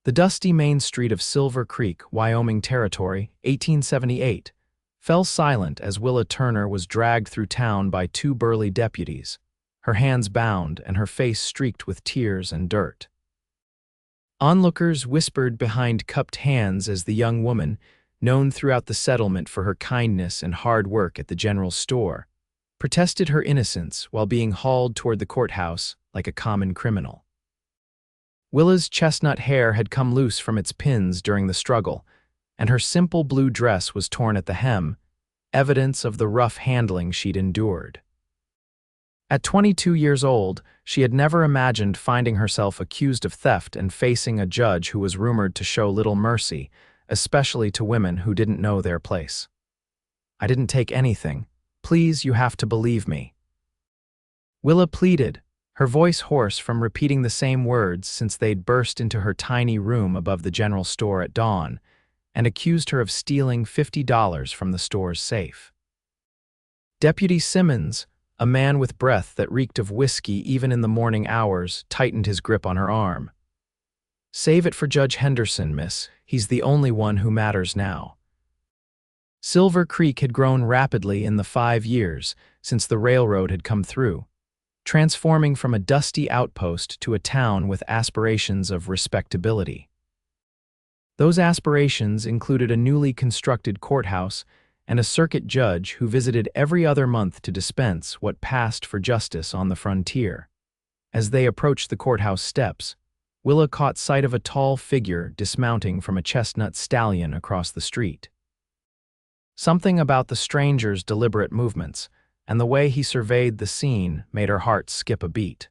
The dusty main street of Silver Creek, Wyoming Territory, 1878, fell silent as Willa Turner was dragged through town by two burly deputies, her hands bound and her face streaked with tears and dirt. Onlookers whispered behind cupped hands as the young woman, known throughout the settlement for her kindness and hard work at the general store, protested her innocence while being hauled toward the courthouse like a common criminal. Willa's chestnut hair had come loose from its pins during the struggle, and her simple blue dress was torn at the hem, evidence of the rough handling she'd endured. At 22 years old, she had never imagined finding herself accused of theft and facing a judge who was rumored to show little mercy, especially to women who didn't know their place. "I didn't take anything. Please, you have to believe me." Willa pleaded, her voice hoarse from repeating the same words since they'd burst into her tiny room above the general store at dawn, and accused her of stealing $50 from the store's safe. Deputy Simmons, a man with breath that reeked of whiskey even in the morning hours, tightened his grip on her arm. "Save it for Judge Henderson, miss. He's the only one who matters now." Silver Creek had grown rapidly in the 5 years since the railroad had come through, transforming from a dusty outpost to a town with aspirations of respectability. Those aspirations included a newly constructed courthouse and a circuit judge who visited every other month to dispense what passed for justice on the frontier. As they approached the courthouse steps, Willa caught sight of a tall figure dismounting from a chestnut stallion across the street. Something about the stranger's deliberate movements and the way he surveyed the scene made her heart skip a beat.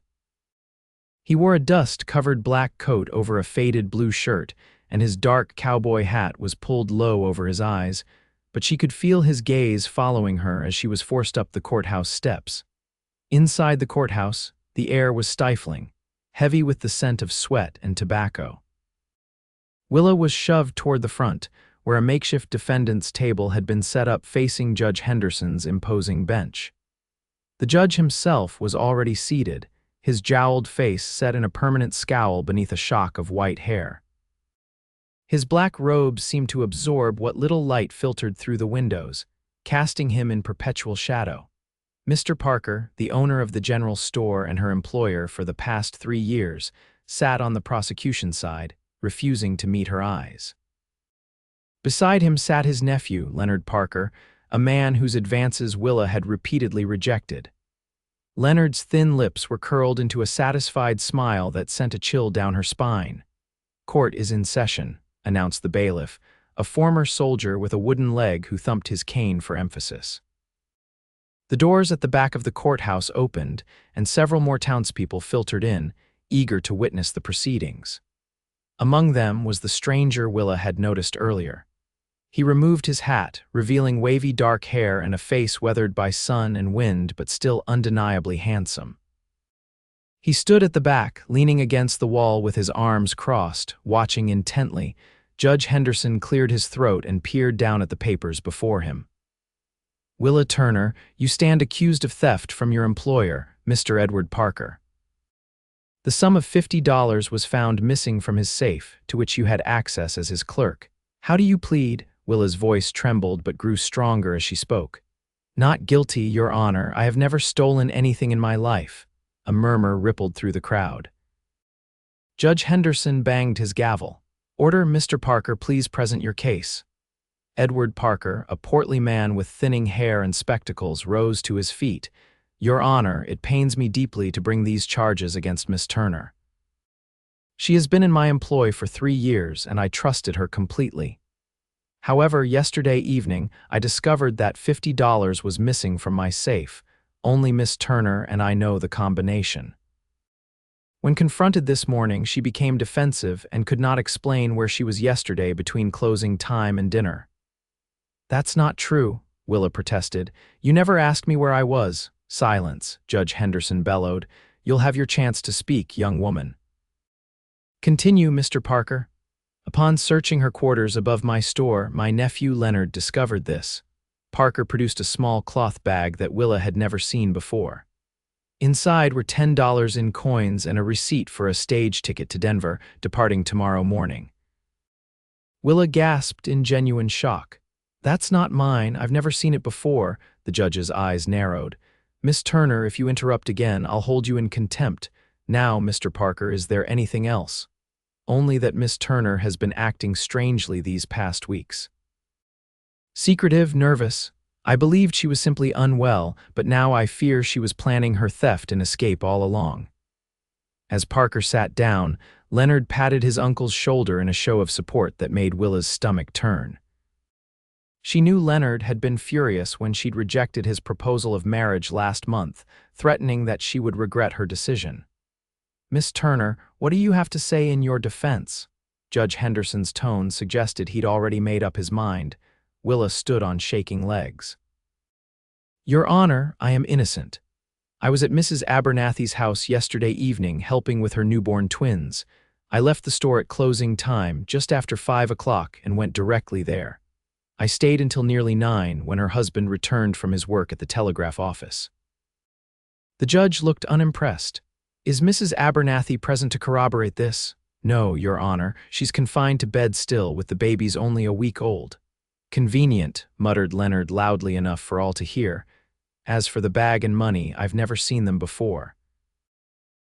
He wore a dust-covered black coat over a faded blue shirt, and his dark cowboy hat was pulled low over his eyes, but she could feel his gaze following her as she was forced up the courthouse steps. Inside the courthouse, the air was stifling, heavy with the scent of sweat and tobacco. Willa was shoved toward the front, where a makeshift defendant's table had been set up facing Judge Henderson's imposing bench. The judge himself was already seated, his jowled face set in a permanent scowl beneath a shock of white hair. His black robes seemed to absorb what little light filtered through the windows, casting him in perpetual shadow. Mr. Parker, the owner of the general store and her employer for the past 3 years, sat on the prosecution side, refusing to meet her eyes. Beside him sat his nephew, Leonard Parker, a man whose advances Willa had repeatedly rejected. Leonard's thin lips were curled into a satisfied smile that sent a chill down her spine. "Court is in session," announced the bailiff, a former soldier with a wooden leg who thumped his cane for emphasis. The doors at the back of the courthouse opened, and several more townspeople filtered in, eager to witness the proceedings. Among them was the stranger Willa had noticed earlier. He removed his hat, revealing wavy dark hair and a face weathered by sun and wind but still undeniably handsome. He stood at the back, leaning against the wall with his arms crossed, watching intently. Judge Henderson cleared his throat and peered down at the papers before him. "Willa Turner, you stand accused of theft from your employer, Mr. Edward Parker. The sum of $50 was found missing from his safe, to which you had access as his clerk. How do you plead?" Willa's voice trembled but grew stronger as she spoke. "Not guilty, Your Honor. I have never stolen anything in my life." A murmur rippled through the crowd. Judge Henderson banged his gavel. "Order, Mr. Parker, please present your case." Edward Parker, a portly man with thinning hair and spectacles, rose to his feet. "Your Honor, it pains me deeply to bring these charges against Miss Turner. She has been in my employ for 3 years, and I trusted her completely. However, yesterday evening, I discovered that $50 was missing from my safe. Only Miss Turner and I know the combination. When confronted this morning, she became defensive and could not explain where she was yesterday between closing time and dinner." "That's not true," Willa protested. "You never asked me where I was." "Silence," Judge Henderson bellowed. "You'll have your chance to speak, young woman." "Continue, Mr. Parker." "Upon searching her quarters above my store, my nephew Leonard discovered this." Parker produced a small cloth bag that Willa had never seen before. Inside were $10 in coins and a receipt for a stage ticket to Denver, departing tomorrow morning. Willa gasped in genuine shock. "That's not mine. I've never seen it before." The judge's eyes narrowed. "Miss Turner, if you interrupt again, I'll hold you in contempt. Now, Mr. Parker, is there anything else?" "Only that Miss Turner has been acting strangely these past weeks. Secretive, nervous. I believed she was simply unwell, but now I fear she was planning her theft and escape all along." As Parker sat down, Leonard patted his uncle's shoulder in a show of support that made Willa's stomach turn. She knew Leonard had been furious when she'd rejected his proposal of marriage last month, threatening that she would regret her decision. "Miss Turner, what do you have to say in your defense?" Judge Henderson's tone suggested he'd already made up his mind. Willa stood on shaking legs. "Your Honor, I am innocent. I was at Mrs. Abernathy's house yesterday evening helping with her newborn twins. I left the store at closing time, just after 5 o'clock, and went directly there. I stayed until nearly 9 when her husband returned from his work at the telegraph office." The judge looked unimpressed. "Is Mrs. Abernathy present to corroborate this?" "No, Your Honor. She's confined to bed still, with the babies only a week old." "Convenient," muttered Leonard loudly enough for all to hear. "As for the bag and money, I've never seen them before.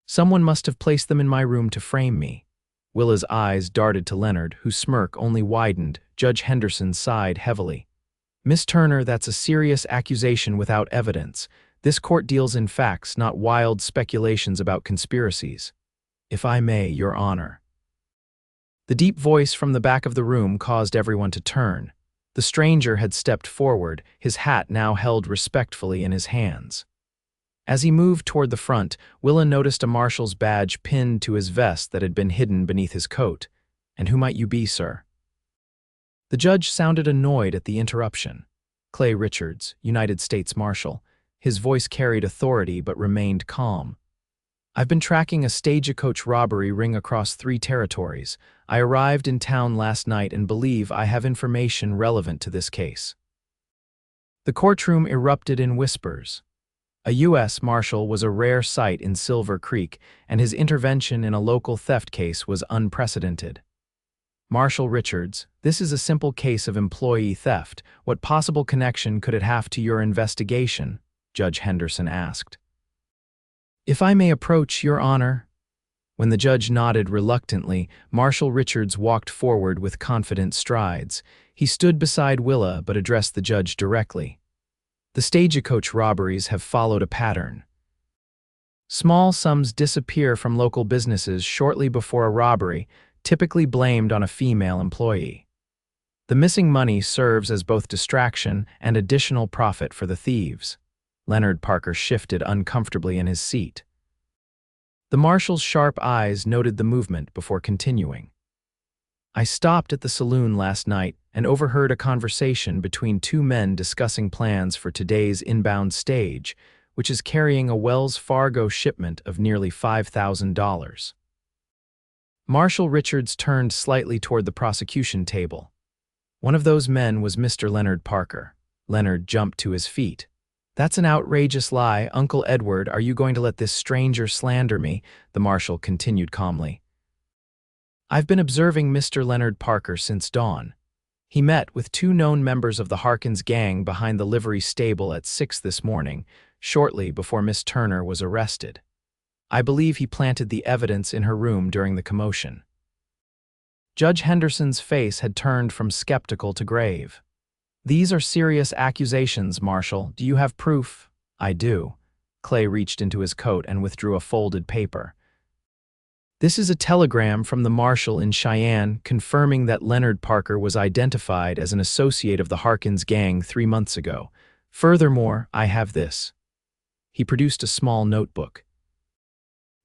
Someone must have placed them in my room to frame me." Willa's eyes darted to Leonard, whose smirk only widened. Judge Henderson sighed heavily. "Miss Turner, that's a serious accusation without evidence. This court deals in facts, not wild speculations about conspiracies." "If I may, Your Honor." The deep voice from the back of the room caused everyone to turn. The stranger had stepped forward, his hat now held respectfully in his hands. As he moved toward the front, Willa noticed a marshal's badge pinned to his vest that had been hidden beneath his coat. "And who might you be, sir?" The judge sounded annoyed at the interruption. "Clay Richards, United States Marshal." His voice carried authority but remained calm. "I've been tracking a stagecoach robbery ring across 3 territories. I arrived in town last night and believe I have information relevant to this case." The courtroom erupted in whispers. A U.S. Marshal was a rare sight in Silver Creek, and his intervention in a local theft case was unprecedented. "Marshal Richards, this is a simple case of employee theft. What possible connection could it have to your investigation?" Judge Henderson asked. "If I may approach, Your Honor." When the judge nodded reluctantly, Marshal Richards walked forward with confident strides. He stood beside Willa but addressed the judge directly. "The stagecoach robberies have followed a pattern. Small sums disappear from local businesses shortly before a robbery, typically blamed on a female employee. The missing money serves as both distraction and additional profit for the thieves." Leonard Parker shifted uncomfortably in his seat. The marshal's sharp eyes noted the movement before continuing. "I stopped at the saloon last night and overheard a conversation between 2 men discussing plans for today's inbound stage, which is carrying a Wells Fargo shipment of nearly $5,000. Marshal Richards turned slightly toward the prosecution table. One of those men was Mr. Leonard Parker. Leonard jumped to his feet. "That's an outrageous lie. Uncle Edward, are you going to let this stranger slander me?" The marshal continued calmly. "I've been observing Mr. Leonard Parker since dawn. He met with 2 known members of the Harkins gang behind the livery stable at 6 this morning, shortly before Miss Turner was arrested. I believe he planted the evidence in her room during the commotion." Judge Henderson's face had turned from skeptical to grave. "These are serious accusations, Marshal. Do you have proof?" "I do." Clay reached into his coat and withdrew a folded paper. "This is a telegram from the marshal in Cheyenne confirming that Leonard Parker was identified as an associate of the Harkins gang 3 months ago. Furthermore, I have this." He produced a small notebook.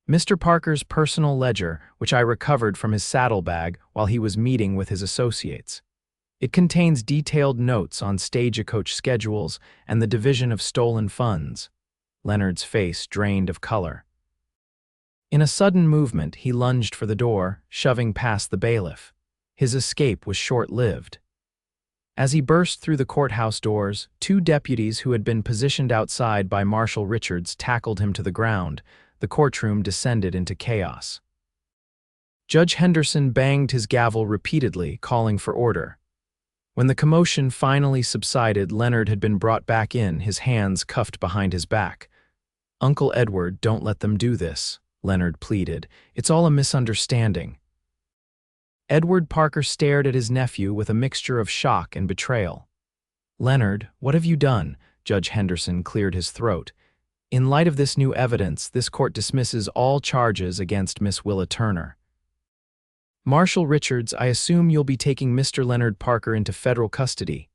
"Mr. Parker's personal ledger, which I recovered from his saddlebag while he was meeting with his associates. It contains detailed notes on stagecoach schedules and the division of stolen funds." Leonard's face drained of color. In a sudden movement, he lunged for the door, shoving past the bailiff. His escape was short-lived. As he burst through the courthouse doors, two deputies who had been positioned outside by Marshal Richards tackled him to the ground. The courtroom descended into chaos. Judge Henderson banged his gavel repeatedly, calling for order. When the commotion finally subsided, Leonard had been brought back in, his hands cuffed behind his back. "Uncle Edward, don't let them do this," Leonard pleaded. "It's all a misunderstanding." Edward Parker stared at his nephew with a mixture of shock and betrayal. "Leonard, what have you done?" Judge Henderson cleared his throat. "In light of this new evidence, this court dismisses all charges against Miss Willa Turner." "Marshal Richards, I assume you'll be taking Mr. Leonard Parker into federal custody."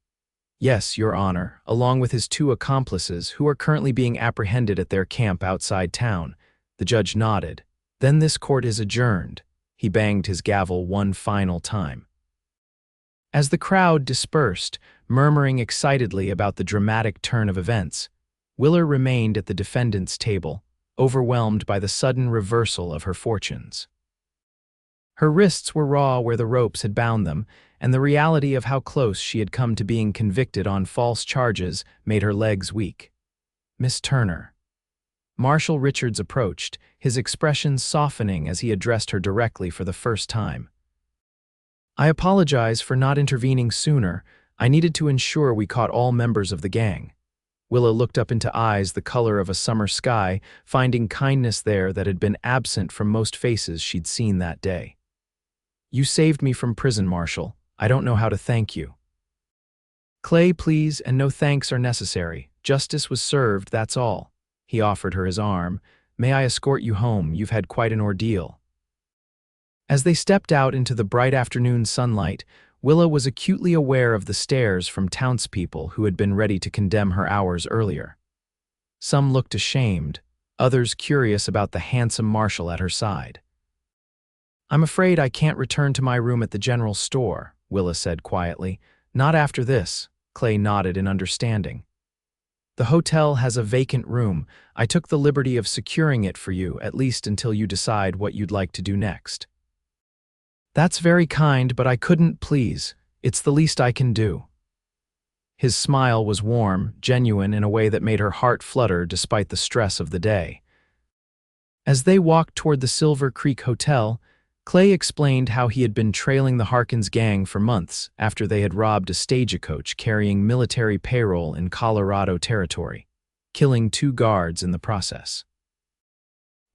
"Yes, Your Honor, along with his two accomplices who are currently being apprehended at their camp outside town." The judge nodded. "Then this court is adjourned." He banged his gavel one final time. As the crowd dispersed, murmuring excitedly about the dramatic turn of events, Willa remained at the defendant's table, overwhelmed by the sudden reversal of her fortunes. Her wrists were raw where the ropes had bound them, and the reality of how close she had come to being convicted on false charges made her legs weak. "Miss Turner." Marshal Richards approached, his expression softening as he addressed her directly for the first time. "I apologize for not intervening sooner. I needed to ensure we caught all members of the gang." Willa looked up into eyes the color of a summer sky, finding kindness there that had been absent from most faces she'd seen that day. "You saved me from prison, Marshal. I don't know how to thank you." "Clay, please, and no thanks are necessary. Justice was served, that's all." He offered her his arm. "May I escort you home? You've had quite an ordeal." As they stepped out into the bright afternoon sunlight, Willa was acutely aware of the stares from townspeople who had been ready to condemn her hours earlier. Some looked ashamed, others curious about the handsome marshal at her side. "I'm afraid I can't return to my room at the general store," Willa said quietly. "Not after this." Clay nodded in understanding. "The hotel has a vacant room. I took the liberty of securing it for you, at least until you decide what you'd like to do next." "That's very kind, but I couldn't, please. It's the least I can do." His smile was warm, genuine in a way that made her heart flutter despite the stress of the day. As they walked toward the Silver Creek Hotel, Clay explained how he had been trailing the Harkins gang for months after they had robbed a stagecoach carrying military payroll in Colorado territory, killing 2 guards in the process.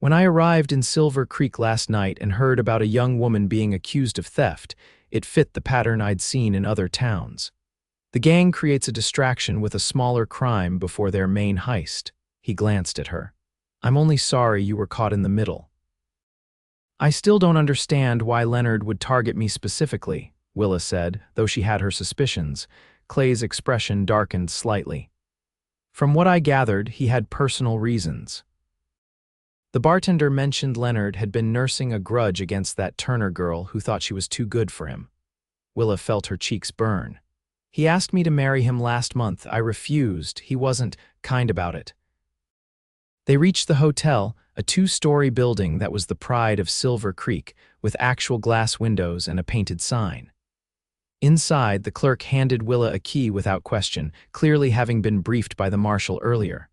"When I arrived in Silver Creek last night and heard about a young woman being accused of theft, it fit the pattern I'd seen in other towns. The gang creates a distraction with a smaller crime before their main heist." He glanced at her. "I'm only sorry you were caught in the middle." "I still don't understand why Leonard would target me specifically," Willa said, though she had her suspicions. Clay's expression darkened slightly. "From what I gathered, he had personal reasons." The bartender mentioned Leonard had been nursing a grudge against that Turner girl who thought she was too good for him. Willa felt her cheeks burn. "He asked me to marry him last month. I refused. He wasn't kind about it." They reached the hotel, a 2-story building that was the pride of Silver Creek, with actual glass windows and a painted sign. Inside, the clerk handed Willa a key without question, clearly having been briefed by the marshal earlier.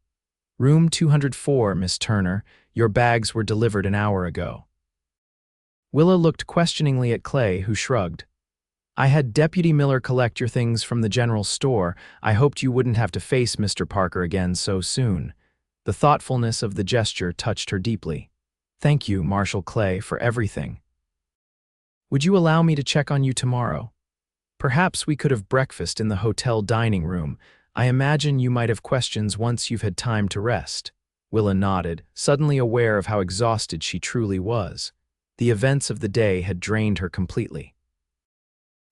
"Room 204, Miss Turner. Your bags were delivered an hour ago." Willa looked questioningly at Clay, who shrugged. "I had Deputy Miller collect your things from the general store. I hoped you wouldn't have to face Mr. Parker again so soon." The thoughtfulness of the gesture touched her deeply. "Thank you, Marshal Clay, for everything. Would you allow me to check on you tomorrow? Perhaps we could have breakfast in the hotel dining room. I imagine you might have questions once you've had time to rest." Willa nodded, suddenly aware of how exhausted she truly was. The events of the day had drained her completely.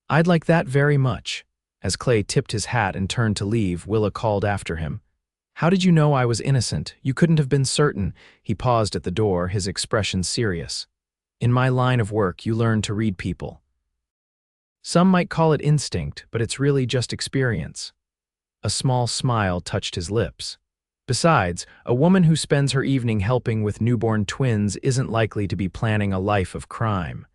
"I'd like that very much." As Clay tipped his hat and turned to leave, Willa called after him. "How did you know I was innocent? You couldn't have been certain." He paused at the door, his expression serious. "In my line of work, you learn to read people. Some might call it instinct, but it's really just experience." A small smile touched his lips. "Besides, a woman who spends her evening helping with newborn twins isn't likely to be planning a life of crime."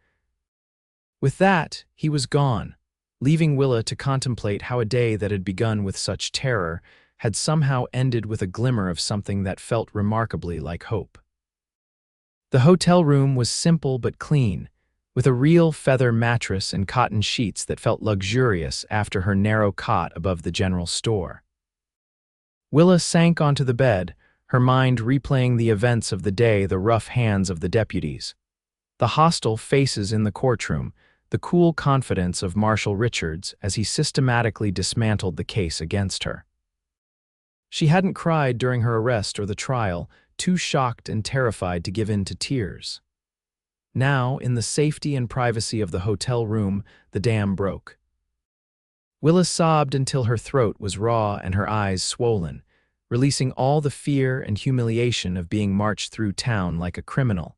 With that, he was gone. leaving Willa to contemplate how a day that had begun with such terror had somehow ended with a glimmer of something that felt remarkably like hope. The hotel room was simple but clean, with a real feather mattress and cotton sheets that felt luxurious after her narrow cot above the general store. Willa sank onto the bed, her mind replaying the events of the day, the rough hands of the deputies, the hostile faces in the courtroom, the cool confidence of Marshal Richards as he systematically dismantled the case against her. She hadn't cried during her arrest or the trial, too shocked and terrified to give in to tears. Now, in the safety and privacy of the hotel room, the dam broke. Willa sobbed until her throat was raw and her eyes swollen, releasing all the fear and humiliation of being marched through town like a criminal,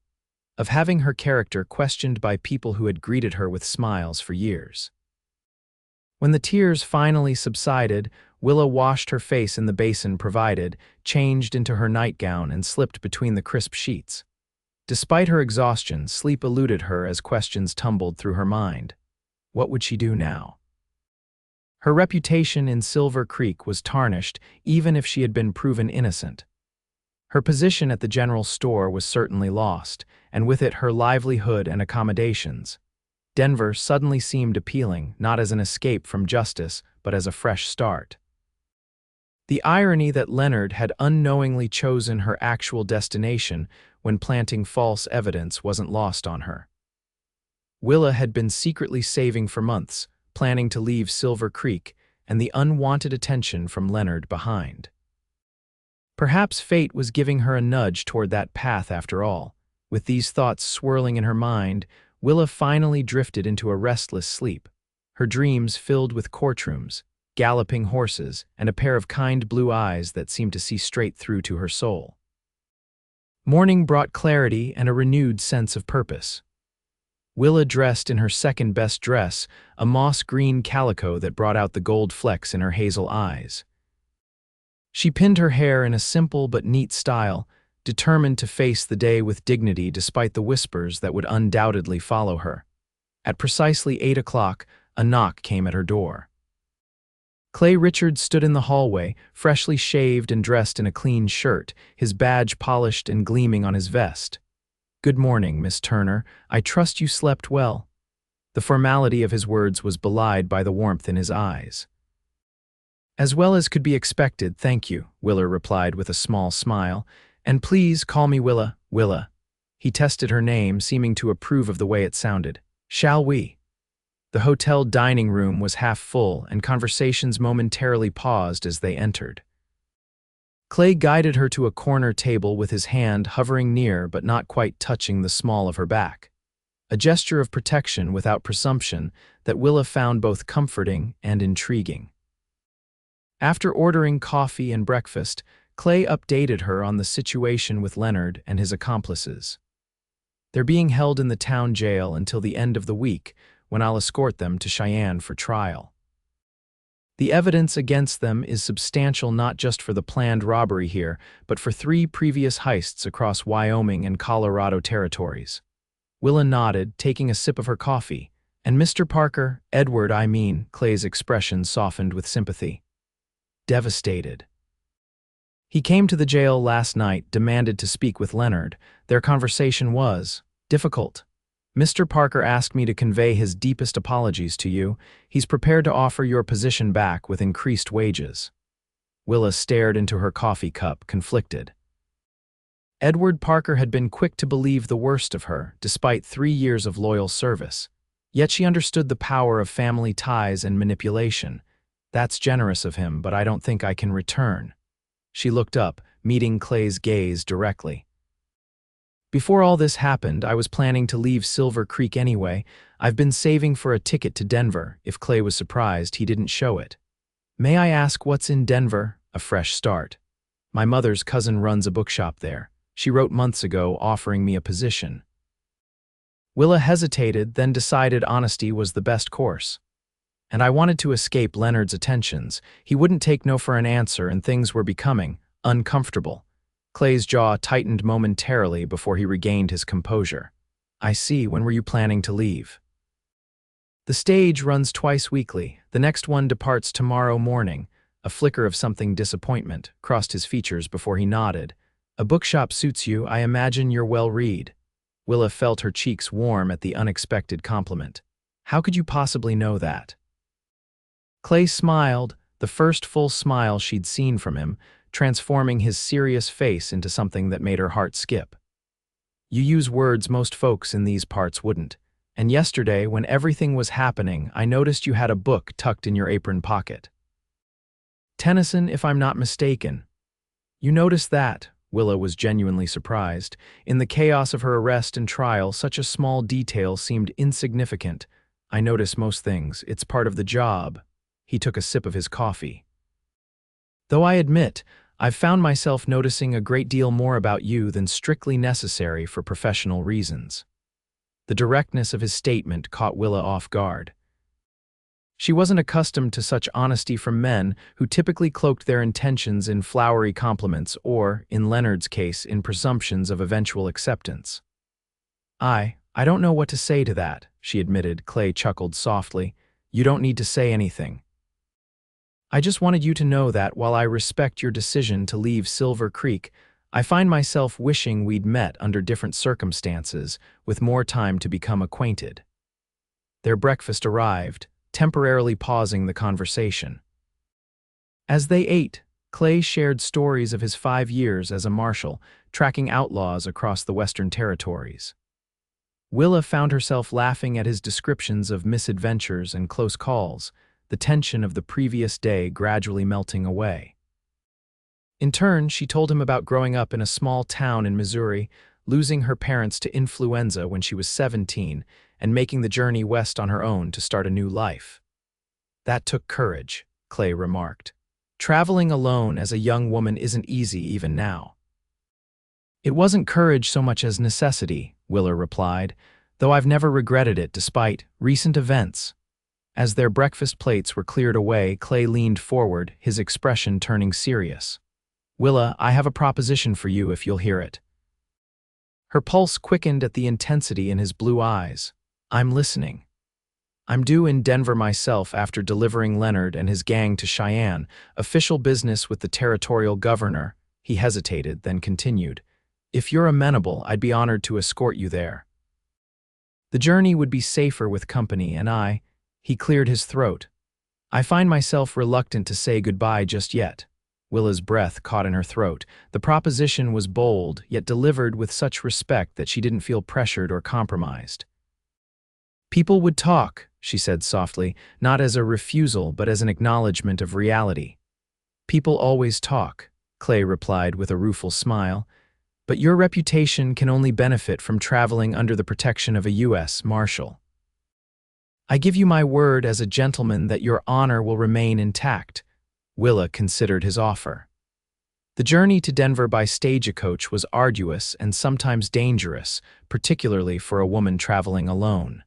of having her character questioned by people who had greeted her with smiles for years. When the tears finally subsided, Willa washed her face in the basin provided, changed into her nightgown, and slipped between the crisp sheets. Despite her exhaustion, sleep eluded her as questions tumbled through her mind. What would she do now? Her reputation in Silver Creek was tarnished, even if she had been proven innocent. Her position at the general store was certainly lost, and with it her livelihood and accommodations. Denver suddenly seemed appealing, not as an escape from justice, but as a fresh start. The irony that Leonard had unknowingly chosen her actual destination when planting false evidence wasn't lost on her. Willa had been secretly saving for months, planning to leave Silver Creek, and the unwanted attention from Leonard behind. Perhaps fate was giving her a nudge toward that path after all. With these thoughts swirling in her mind, Willa finally drifted into a restless sleep, her dreams filled with courtrooms, galloping horses, and a pair of kind blue eyes that seemed to see straight through to her soul. Morning brought clarity and a renewed sense of purpose. Willa dressed in her second-best dress, a moss-green calico that brought out the gold flecks in her hazel eyes. She pinned her hair in a simple but neat style, determined to face the day with dignity despite the whispers that would undoubtedly follow her. At precisely 8 o'clock, a knock came at her door. Clay Richards stood in the hallway, freshly shaved and dressed in a clean shirt, his badge polished and gleaming on his vest. "Good morning, Miss Turner. I trust you slept well." The formality of his words was belied by the warmth in his eyes. "As well as could be expected, thank you," Willa replied with a small smile. "And please call me Willa." "Willa." He tested her name, seeming to approve of the way it sounded. "Shall we?" The hotel dining room was half full, and conversations momentarily paused as they entered. Clay guided her to a corner table with his hand hovering near but not quite touching the small of her back. A gesture of protection without presumption that Willa found both comforting and intriguing. After ordering coffee and breakfast, Clay updated her on the situation with Leonard and his accomplices. "They're being held in the town jail until the end of the week, when I'll escort them to Cheyenne for trial. The evidence against them is substantial not just for the planned robbery here, but for 3 previous heists across Wyoming and Colorado territories." Willa nodded, taking a sip of her coffee. "And Mr. Parker, Edward, I mean," Clay's expression softened with sympathy. "Devastated. He came to the jail last night, demanded to speak with Leonard. Their conversation was difficult. Mr. Parker asked me to convey his deepest apologies to you. He's prepared to offer your position back with increased wages." Willa stared into her coffee cup, conflicted. Edward Parker had been quick to believe the worst of her, despite 3 years of loyal service. Yet she understood the power of family ties and manipulation. "That's generous of him, but I don't think I can return." She looked up, meeting Clay's gaze directly. "Before all this happened, I was planning to leave Silver Creek anyway. I've been saving for a ticket to Denver." If Clay was surprised, he didn't show it. "May I ask what's in Denver?" "A fresh start. My mother's cousin runs a bookshop there. She wrote months ago offering me a position." Willa hesitated, then decided honesty was the best course. "And I wanted to escape Leonard's attentions. He wouldn't take no for an answer, and things were becoming uncomfortable." Clay's jaw tightened momentarily before he regained his composure. "I see. When were you planning to leave?" The stage runs twice weekly. The next one departs tomorrow morning. A flicker of something disappointment crossed his features before he nodded. A bookshop suits you. I imagine you're well-read. Willa felt her cheeks warm at the unexpected compliment. How could you possibly know that? Clay smiled, the first full smile she'd seen from him, transforming his serious face into something that made her heart skip. You use words most folks in these parts wouldn't. And yesterday, when everything was happening, I noticed you had a book tucked in your apron pocket. Tennyson, if I'm not mistaken. You noticed that? Willa was genuinely surprised. In the chaos of her arrest and trial, such a small detail seemed insignificant. I notice most things. It's part of the job. He took a sip of his coffee. Though I admit, I've found myself noticing a great deal more about you than strictly necessary for professional reasons. The directness of his statement caught Willa off guard. She wasn't accustomed to such honesty from men who typically cloaked their intentions in flowery compliments or, in Leonard's case, in presumptions of eventual acceptance. I don't know what to say to that, she admitted. Clay chuckled softly. You don't need to say anything. I just wanted you to know that while I respect your decision to leave Silver Creek, I find myself wishing we'd met under different circumstances, with more time to become acquainted. Their breakfast arrived, temporarily pausing the conversation. As they ate, Clay shared stories of his 5 years as a marshal, tracking outlaws across the Western Territories. Willa found herself laughing at his descriptions of misadventures and close calls, the tension of the previous day gradually melting away. In turn, she told him about growing up in a small town in Missouri, losing her parents to influenza when she was 17, and making the journey west on her own to start a new life. That took courage, Clay remarked. Traveling alone as a young woman isn't easy even now. It wasn't courage so much as necessity, Willa replied, though I've never regretted it despite recent events. As their breakfast plates were cleared away, Clay leaned forward, his expression turning serious. Willa, I have a proposition for you if you'll hear it. Her pulse quickened at the intensity in his blue eyes. I'm listening. I'm due in Denver myself after delivering Leonard and his gang to Cheyenne, official business with the territorial governor. He hesitated, then continued. If you're amenable, I'd be honored to escort you there. The journey would be safer with company, and he cleared his throat. I find myself reluctant to say goodbye just yet. Willa's breath caught in her throat. The proposition was bold, yet delivered with such respect that she didn't feel pressured or compromised. People would talk, she said softly, not as a refusal but as an acknowledgement of reality. People always talk, Clay replied with a rueful smile, but your reputation can only benefit from traveling under the protection of a U.S. Marshal. I give you my word as a gentleman that your honor will remain intact. Willa considered his offer. The journey to Denver by stagecoach was arduous and sometimes dangerous, particularly for a woman traveling alone.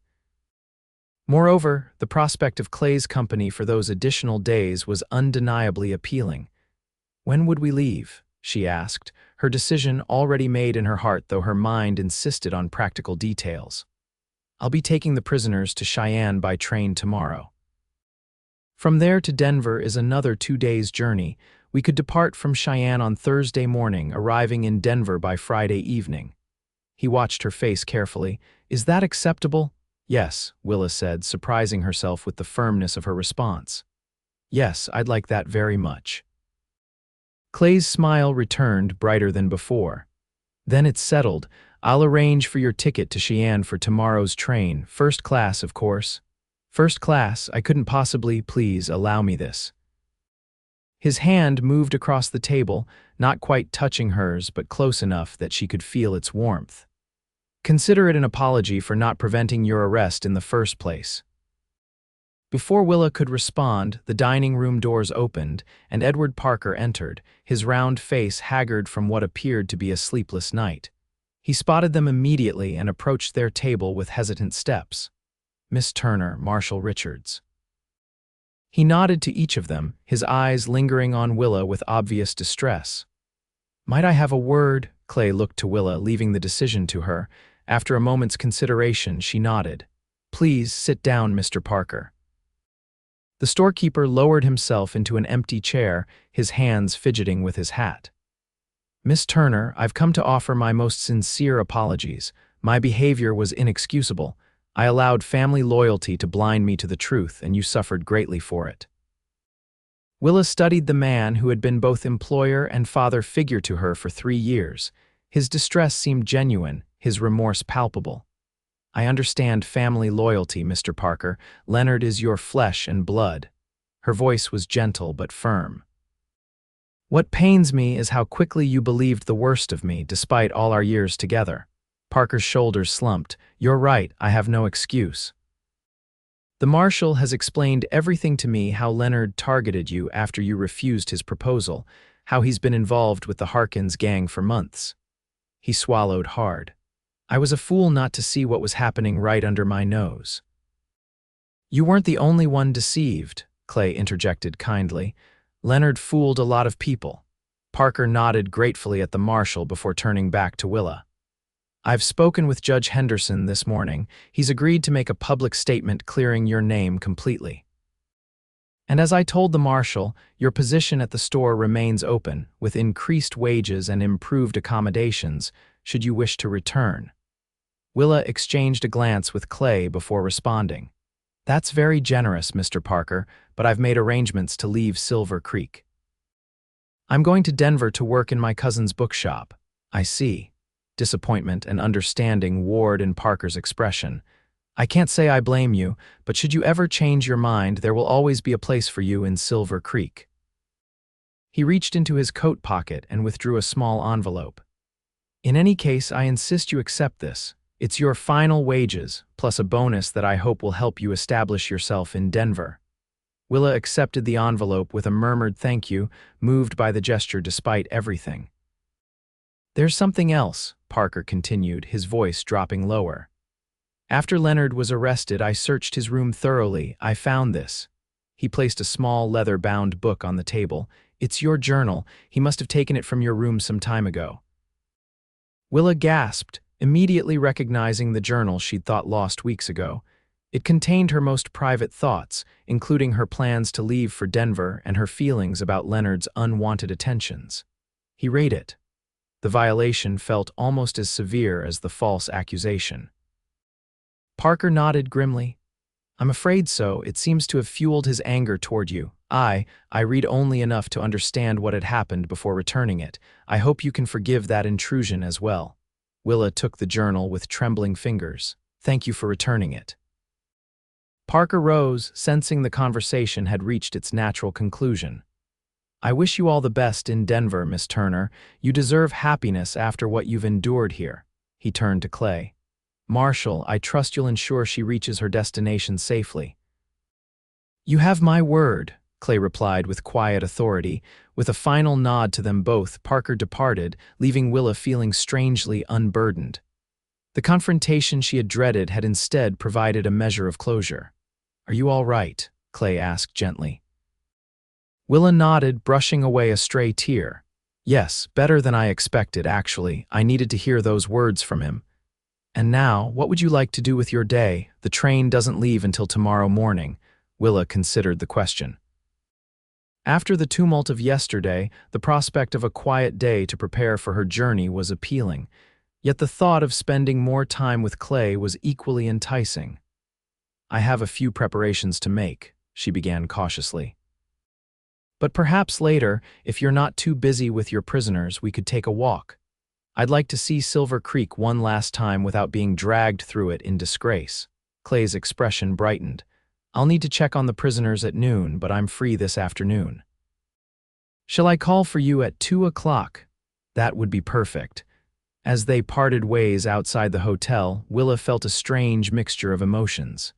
Moreover, the prospect of Clay's company for those additional days was undeniably appealing. When would we leave? She asked, her decision already made in her heart though her mind insisted on practical details. I'll be taking the prisoners to Cheyenne by train tomorrow. From there to Denver is another 2 days' journey. We could depart from Cheyenne on Thursday morning, arriving in Denver by Friday evening. He watched her face carefully. Is that acceptable? Yes, Willa said, surprising herself with the firmness of her response. Yes, I'd like that very much. Clay's smile returned, brighter than before. Then it's settled. I'll arrange for your ticket to Cheyenne for tomorrow's train, first class, of course. First class, I couldn't possibly, please allow me this. His hand moved across the table, not quite touching hers, but close enough that she could feel its warmth. Consider it an apology for not preventing your arrest in the first place. Before Willa could respond, the dining room doors opened, and Edward Parker entered, his round face haggard from what appeared to be a sleepless night. He spotted them immediately and approached their table with hesitant steps. Miss Turner, Marshal Richards. He nodded to each of them, his eyes lingering on Willa with obvious distress. Might I have a word? Clay looked to Willa, leaving the decision to her. After a moment's consideration, she nodded. Please sit down, Mr. Parker. The storekeeper lowered himself into an empty chair, his hands fidgeting with his hat. Miss Turner, I've come to offer my most sincere apologies. My behavior was inexcusable. I allowed family loyalty to blind me to the truth, and you suffered greatly for it. Willa studied the man who had been both employer and father figure to her for 3 years. His distress seemed genuine, his remorse palpable. I understand family loyalty, Mr. Parker. Leonard is your flesh and blood. Her voice was gentle but firm. What pains me is how quickly you believed the worst of me, despite all our years together. Parker's shoulders slumped. You're right, I have no excuse. The Marshal has explained everything to me, how Leonard targeted you after you refused his proposal, how he's been involved with the Harkins gang for months. He swallowed hard. I was a fool not to see what was happening right under my nose. You weren't the only one deceived, Clay interjected kindly. Leonard fooled a lot of people. Parker nodded gratefully at the Marshal before turning back to Willa. I've spoken with Judge Henderson this morning. He's agreed to make a public statement clearing your name completely. And as I told the Marshal, your position at the store remains open, with increased wages and improved accommodations, should you wish to return. Willa exchanged a glance with Clay before responding. That's very generous, Mr. Parker, but I've made arrangements to leave Silver Creek. I'm going to Denver to work in my cousin's bookshop. I see. Disappointment and understanding warred in Parker's expression. I can't say I blame you, but should you ever change your mind, there will always be a place for you in Silver Creek. He reached into his coat pocket and withdrew a small envelope. In any case, I insist you accept this. It's your final wages, plus a bonus that I hope will help you establish yourself in Denver. Willa accepted the envelope with a murmured thank you, moved by the gesture despite everything. There's something else, Parker continued, his voice dropping lower. After Leonard was arrested, I searched his room thoroughly. I found this. He placed a small leather-bound book on the table. It's your journal. He must have taken it from your room some time ago. Willa gasped, immediately recognizing the journal she'd thought lost weeks ago. It contained her most private thoughts, including her plans to leave for Denver and her feelings about Leonard's unwanted attentions. He read it. The violation felt almost as severe as the false accusation. Parker nodded grimly. I'm afraid so. It seems to have fueled his anger toward you. I read only enough to understand what had happened before returning it. I hope you can forgive that intrusion as well. Willa took the journal with trembling fingers. Thank you for returning it. Parker rose, sensing the conversation had reached its natural conclusion. I wish you all the best in Denver, Miss Turner. You deserve happiness after what you've endured here. He turned to Clay. Marshal, I trust you'll ensure she reaches her destination safely. You have my word, Clay replied with quiet authority. With a final nod to them both, Parker departed, leaving Willa feeling strangely unburdened. The confrontation she had dreaded had instead provided a measure of closure. Are you all right? Clay asked gently. Willa nodded, brushing away a stray tear. Yes, better than I expected, actually. I needed to hear those words from him. And now, what would you like to do with your day? The train doesn't leave until tomorrow morning. Willa considered the question. After the tumult of yesterday, the prospect of a quiet day to prepare for her journey was appealing, yet the thought of spending more time with Clay was equally enticing. I have a few preparations to make, she began cautiously. But perhaps later, if you're not too busy with your prisoners, we could take a walk. I'd like to see Silver Creek one last time without being dragged through it in disgrace. Clay's expression brightened. I'll need to check on the prisoners at noon, but I'm free this afternoon. Shall I call for you at 2 o'clock? That would be perfect. As they parted ways outside the hotel, Willa felt a strange mixture of emotions.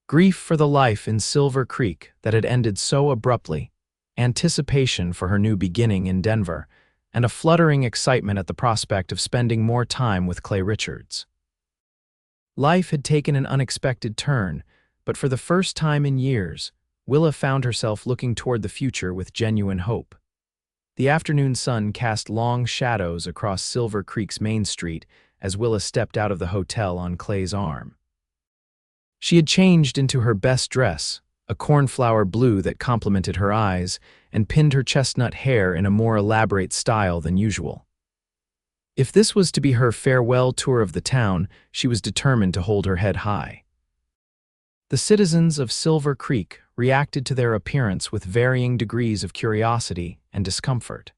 Grief for the life in Silver Creek that had ended so abruptly, anticipation for her new beginning in Denver, and a fluttering excitement at the prospect of spending more time with Clay Richards. Life had taken an unexpected turn, but for the first time in years, Willa found herself looking toward the future with genuine hope. The afternoon sun cast long shadows across Silver Creek's main street as Willa stepped out of the hotel on Clay's arm. She had changed into her best dress, a cornflower blue that complemented her eyes, and pinned her chestnut hair in a more elaborate style than usual. If this was to be her farewell tour of the town, she was determined to hold her head high. The citizens of Silver Creek reacted to their appearance with varying degrees of curiosity and discomfort.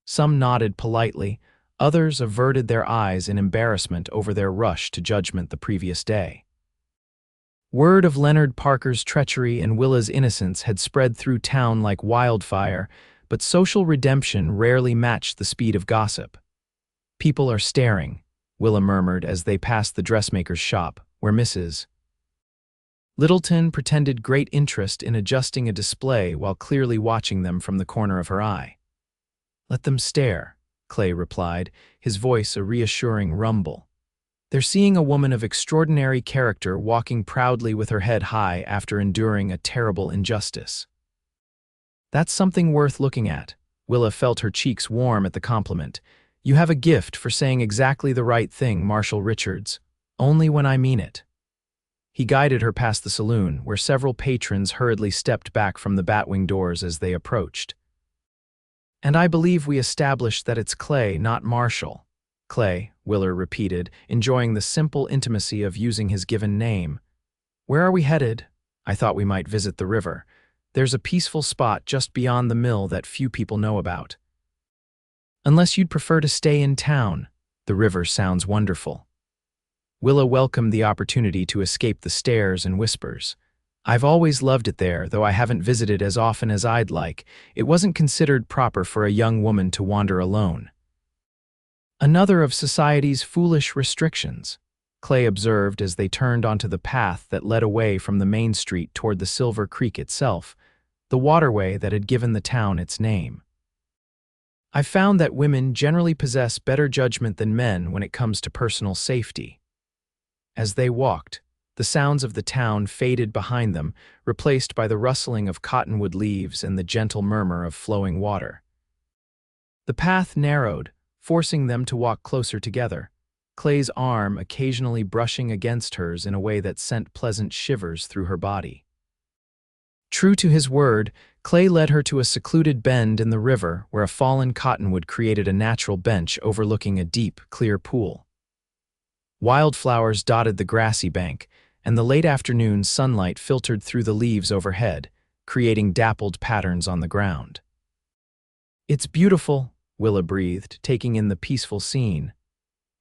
Some nodded politely, others averted their eyes in embarrassment over their rush to judgment the previous day. Word of Leonard Parker's treachery and Willa's innocence had spread through town like wildfire, but social redemption rarely matched the speed of gossip. "People are staring," Willa murmured as they passed the dressmaker's shop, where Mrs. Littleton pretended great interest in adjusting a display while clearly watching them from the corner of her eye. "Let them stare," Clay replied, his voice a reassuring rumble. "They're seeing a woman of extraordinary character walking proudly with her head high after enduring a terrible injustice." "That's something worth looking at." Willa felt her cheeks warm at the compliment. "You have a gift for saying exactly the right thing, Marshal Richards, only when I mean it." He guided her past the saloon, where several patrons hurriedly stepped back from the batwing doors as they approached. "And I believe we established that it's Clay, not Marshal." "Clay," Willa repeated, enjoying the simple intimacy of using his given name. "Where are we headed?" "I thought we might visit the river. There's a peaceful spot just beyond the mill that few people know about." "Unless you'd prefer to stay in town. The river sounds wonderful." Willa welcomed the opportunity to escape the stares and whispers. "I've always loved it there, though I haven't visited as often as I'd like. It wasn't considered proper for a young woman to wander alone." "Another of society's foolish restrictions," Clay observed as they turned onto the path that led away from the main street toward the Silver Creek itself, the waterway that had given the town its name. "I've found that women generally possess better judgment than men when it comes to personal safety." As they walked, the sounds of the town faded behind them, replaced by the rustling of cottonwood leaves and the gentle murmur of flowing water. The path narrowed, forcing them to walk closer together, Clay's arm occasionally brushing against hers in a way that sent pleasant shivers through her body. True to his word, Clay led her to a secluded bend in the river where a fallen cottonwood created a natural bench overlooking a deep, clear pool. Wildflowers dotted the grassy bank, and the late afternoon sunlight filtered through the leaves overhead, creating dappled patterns on the ground. "It's beautiful," Willa breathed, taking in the peaceful scene.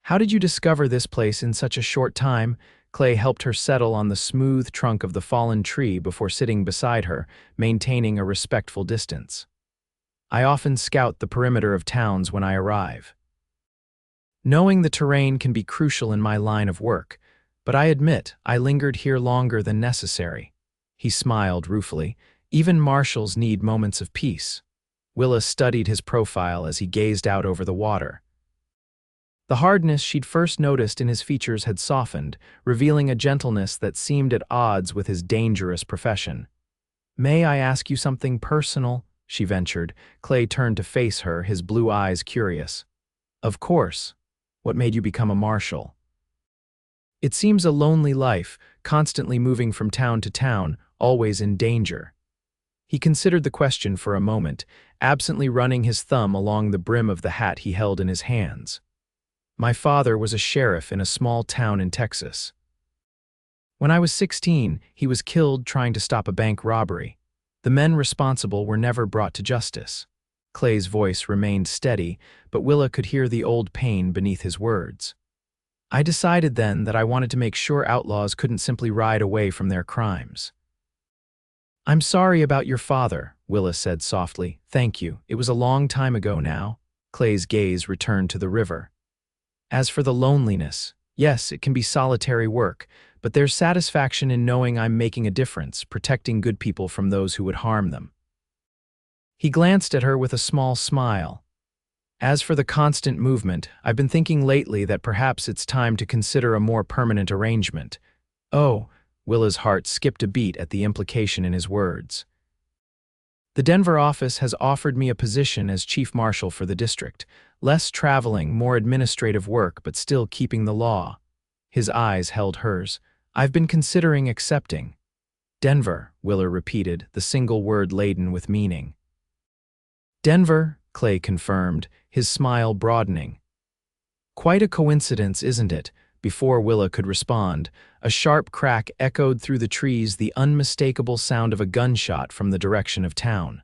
"How did you discover this place in such a short time?" Clay helped her settle on the smooth trunk of the fallen tree before sitting beside her, maintaining a respectful distance. "I often scout the perimeter of towns when I arrive. Knowing the terrain can be crucial in my line of work, but I admit I lingered here longer than necessary." He smiled ruefully. "Even marshals need moments of peace." Willa studied his profile as he gazed out over the water. The hardness she'd first noticed in his features had softened, revealing a gentleness that seemed at odds with his dangerous profession. "May I ask you something personal?" she ventured. Clay turned to face her, his blue eyes curious. "Of course. What made you become a marshal?" "It seems a lonely life, constantly moving from town to town, always in danger." He considered the question for a moment, absently running his thumb along the brim of the hat he held in his hands. "My father was a sheriff in a small town in Texas. When I was 16, he was killed trying to stop a bank robbery. The men responsible were never brought to justice." Clay's voice remained steady, but Willa could hear the old pain beneath his words. "I decided then that I wanted to make sure outlaws couldn't simply ride away from their crimes." "I'm sorry about your father," Willa said softly. "Thank you. It was a long time ago now." Clay's gaze returned to the river. "As for the loneliness, yes, it can be solitary work, but there's satisfaction in knowing I'm making a difference, protecting good people from those who would harm them." He glanced at her with a small smile. "As for the constant movement, I've been thinking lately that perhaps it's time to consider a more permanent arrangement." "Oh," Willa's heart skipped a beat at the implication in his words. "The Denver office has offered me a position as chief marshal for the district. Less traveling, more administrative work, but still keeping the law." His eyes held hers. I've been considering accepting. Denver, Willa repeated, the single word laden with meaning. Denver, Clay confirmed, his smile broadening. Quite a coincidence, isn't it? Before Willa could respond, a sharp crack echoed through the trees, the unmistakable sound of a gunshot from the direction of town.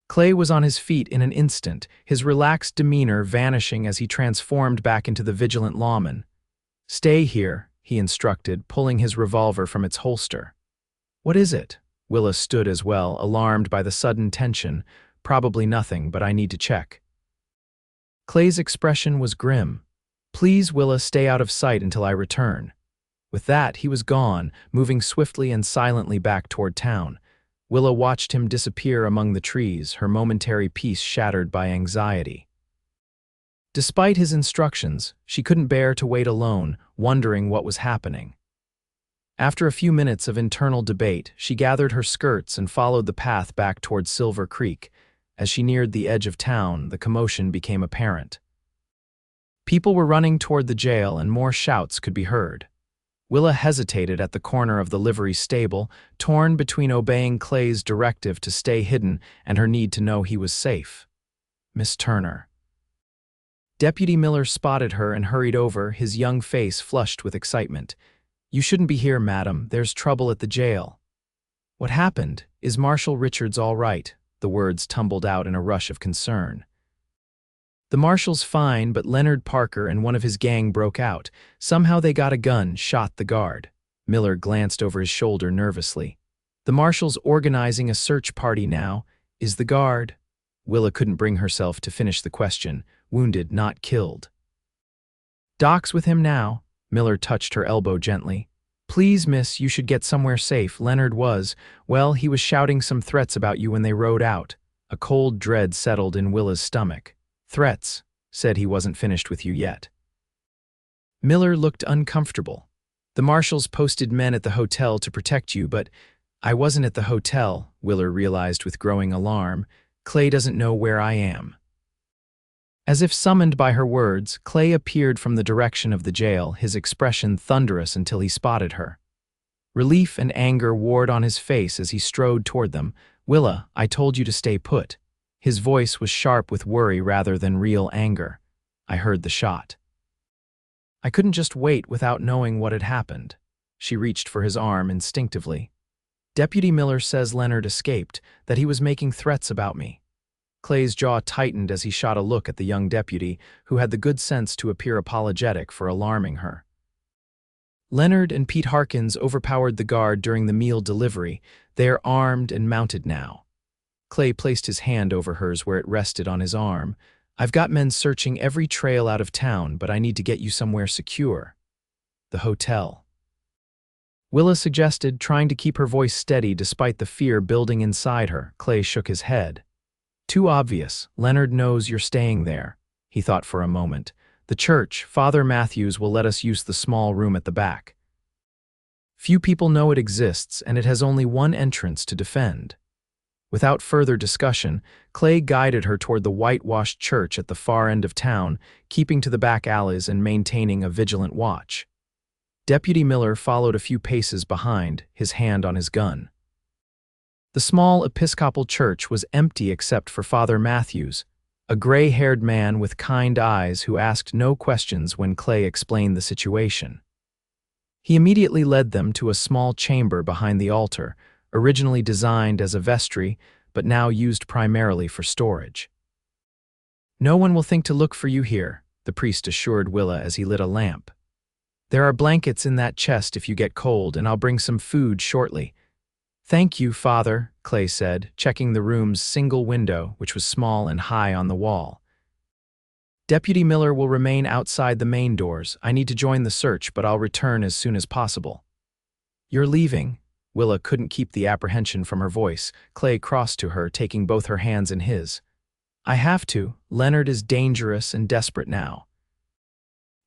Clay was on his feet in an instant, his relaxed demeanor vanishing as he transformed back into the vigilant lawman. "Stay here," he instructed, pulling his revolver from its holster. "What is it?" Willa stood as well, alarmed by the sudden tension. "Probably nothing, but I need to check." Clay's expression was grim. "Please, Willa, stay out of sight until I return." With that, he was gone, moving swiftly and silently back toward town. Willa watched him disappear among the trees, her momentary peace shattered by anxiety. Despite his instructions, she couldn't bear to wait alone, wondering what was happening. After a few minutes of internal debate, she gathered her skirts and followed the path back toward Silver Creek. As she neared the edge of town, the commotion became apparent. People were running toward the jail and more shouts could be heard. Willa hesitated at the corner of the livery stable, torn between obeying Clay's directive to stay hidden and her need to know he was safe. "Miss Turner." Deputy Miller spotted her and hurried over, his young face flushed with excitement. "You shouldn't be here, madam. There's trouble at the jail." "What happened? Is Marshal Richards all right?" The words tumbled out in a rush of concern. "The marshal's fine, but Leonard Parker and one of his gang broke out. Somehow they got a gun, shot the guard." Miller glanced over his shoulder nervously. "The marshal's organizing a search party now. Is the guard—" Willa couldn't bring herself to finish the question. "Wounded, not killed." "Doc's with him now." Miller touched her elbow gently. "Please, miss, you should get somewhere safe. Leonard was, well, he was shouting some threats about you when they rode out." A cold dread settled in Willa's stomach. "Threats. Said he wasn't finished with you yet." Miller looked uncomfortable. "The marshals posted men at the hotel to protect you, but—" "I wasn't at the hotel," Willa realized with growing alarm. "Clay doesn't know where I am." As if summoned by her words, Clay appeared from the direction of the jail, his expression thunderous until he spotted her. Relief and anger warred on his face as he strode toward them. "Willa, I told you to stay put." His voice was sharp with worry rather than real anger. "I heard the shot. I couldn't just wait without knowing what had happened." She reached for his arm instinctively. "Deputy Miller says Leonard escaped, that he was making threats about me." Clay's jaw tightened as he shot a look at the young deputy, who had the good sense to appear apologetic for alarming her. "Leonard and Pete Harkins overpowered the guard during the meal delivery. They are armed and mounted now." Clay placed his hand over hers where it rested on his arm. "I've got men searching every trail out of town, but I need to get you somewhere secure." "The hotel," Willa suggested, trying to keep her voice steady despite the fear building inside her. Clay shook his head. "Too obvious. Leonard knows you're staying there." He thought for a moment. "The church, Father Matthews, will let us use the small room at the back. Few people know it exists, and it has only one entrance to defend." Without further discussion, Clay guided her toward the whitewashed church at the far end of town, keeping to the back alleys and maintaining a vigilant watch. Deputy Miller followed a few paces behind, his hand on his gun. The small Episcopal church was empty except for Father Matthews, a gray-haired man with kind eyes who asked no questions when Clay explained the situation. He immediately led them to a small chamber behind the altar, originally designed as a vestry, but now used primarily for storage. "No one will think to look for you here," the priest assured Willa as he lit a lamp. "There are blankets in that chest if you get cold, and I'll bring some food shortly." "Thank you, Father," Clay said, checking the room's single window, which was small and high on the wall. "Deputy Miller will remain outside the main doors. I need to join the search, but I'll return as soon as possible." "You're leaving?" Willa couldn't keep the apprehension from her voice. Clay crossed to her, taking both her hands in his. "I have to. Leonard is dangerous and desperate now.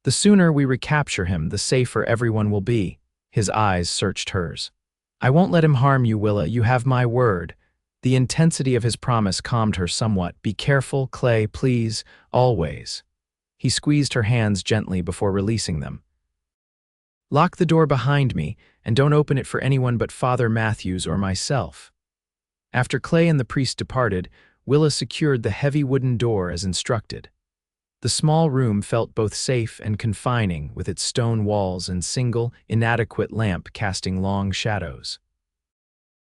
The sooner we recapture him, the safer everyone will be." His eyes searched hers. "I won't let him harm you, Willa. You have my word." The intensity of his promise calmed her somewhat. "Be careful, Clay, please, always." He squeezed her hands gently before releasing them. Lock the door behind me, and don't open it for anyone but Father Matthews or myself." After Clay and the priest departed, Willa secured the heavy wooden door as instructed. The small room felt both safe and confining, with its stone walls and single, inadequate lamp casting long shadows.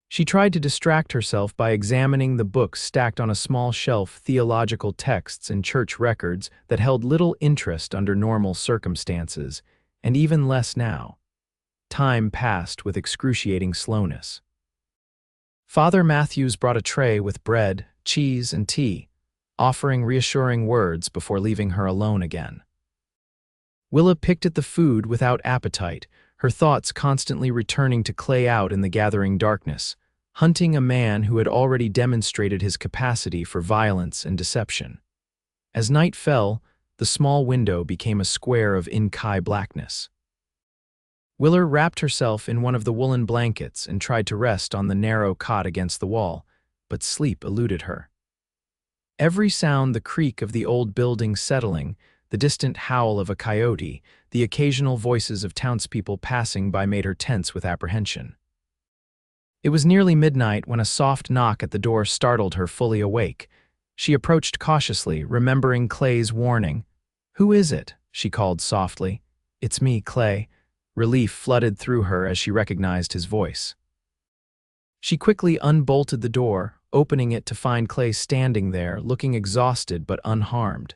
She tried to distract herself by examining the books stacked on a small shelf, theological texts and church records that held little interest under normal circumstances, and even less now. Time passed with excruciating slowness. Father Matthews brought a tray with bread, cheese, and tea, offering reassuring words before leaving her alone again. Willa picked at the food without appetite, her thoughts constantly returning to Clay out in the gathering darkness, hunting a man who had already demonstrated his capacity for violence and deception. As night fell, the small window became a square of inky blackness. Willa wrapped herself in one of the woolen blankets and tried to rest on the narrow cot against the wall, but sleep eluded her. Every sound, the creak of the old building settling, the distant howl of a coyote, the occasional voices of townspeople passing by made her tense with apprehension. It was nearly midnight when a soft knock at the door startled her fully awake. She approached cautiously, remembering Clay's warning. "Who is it?" she called softly. "It's me, Clay." Relief flooded through her as she recognized his voice. She quickly unbolted the door, opening it to find Clay standing there, looking exhausted but unharmed.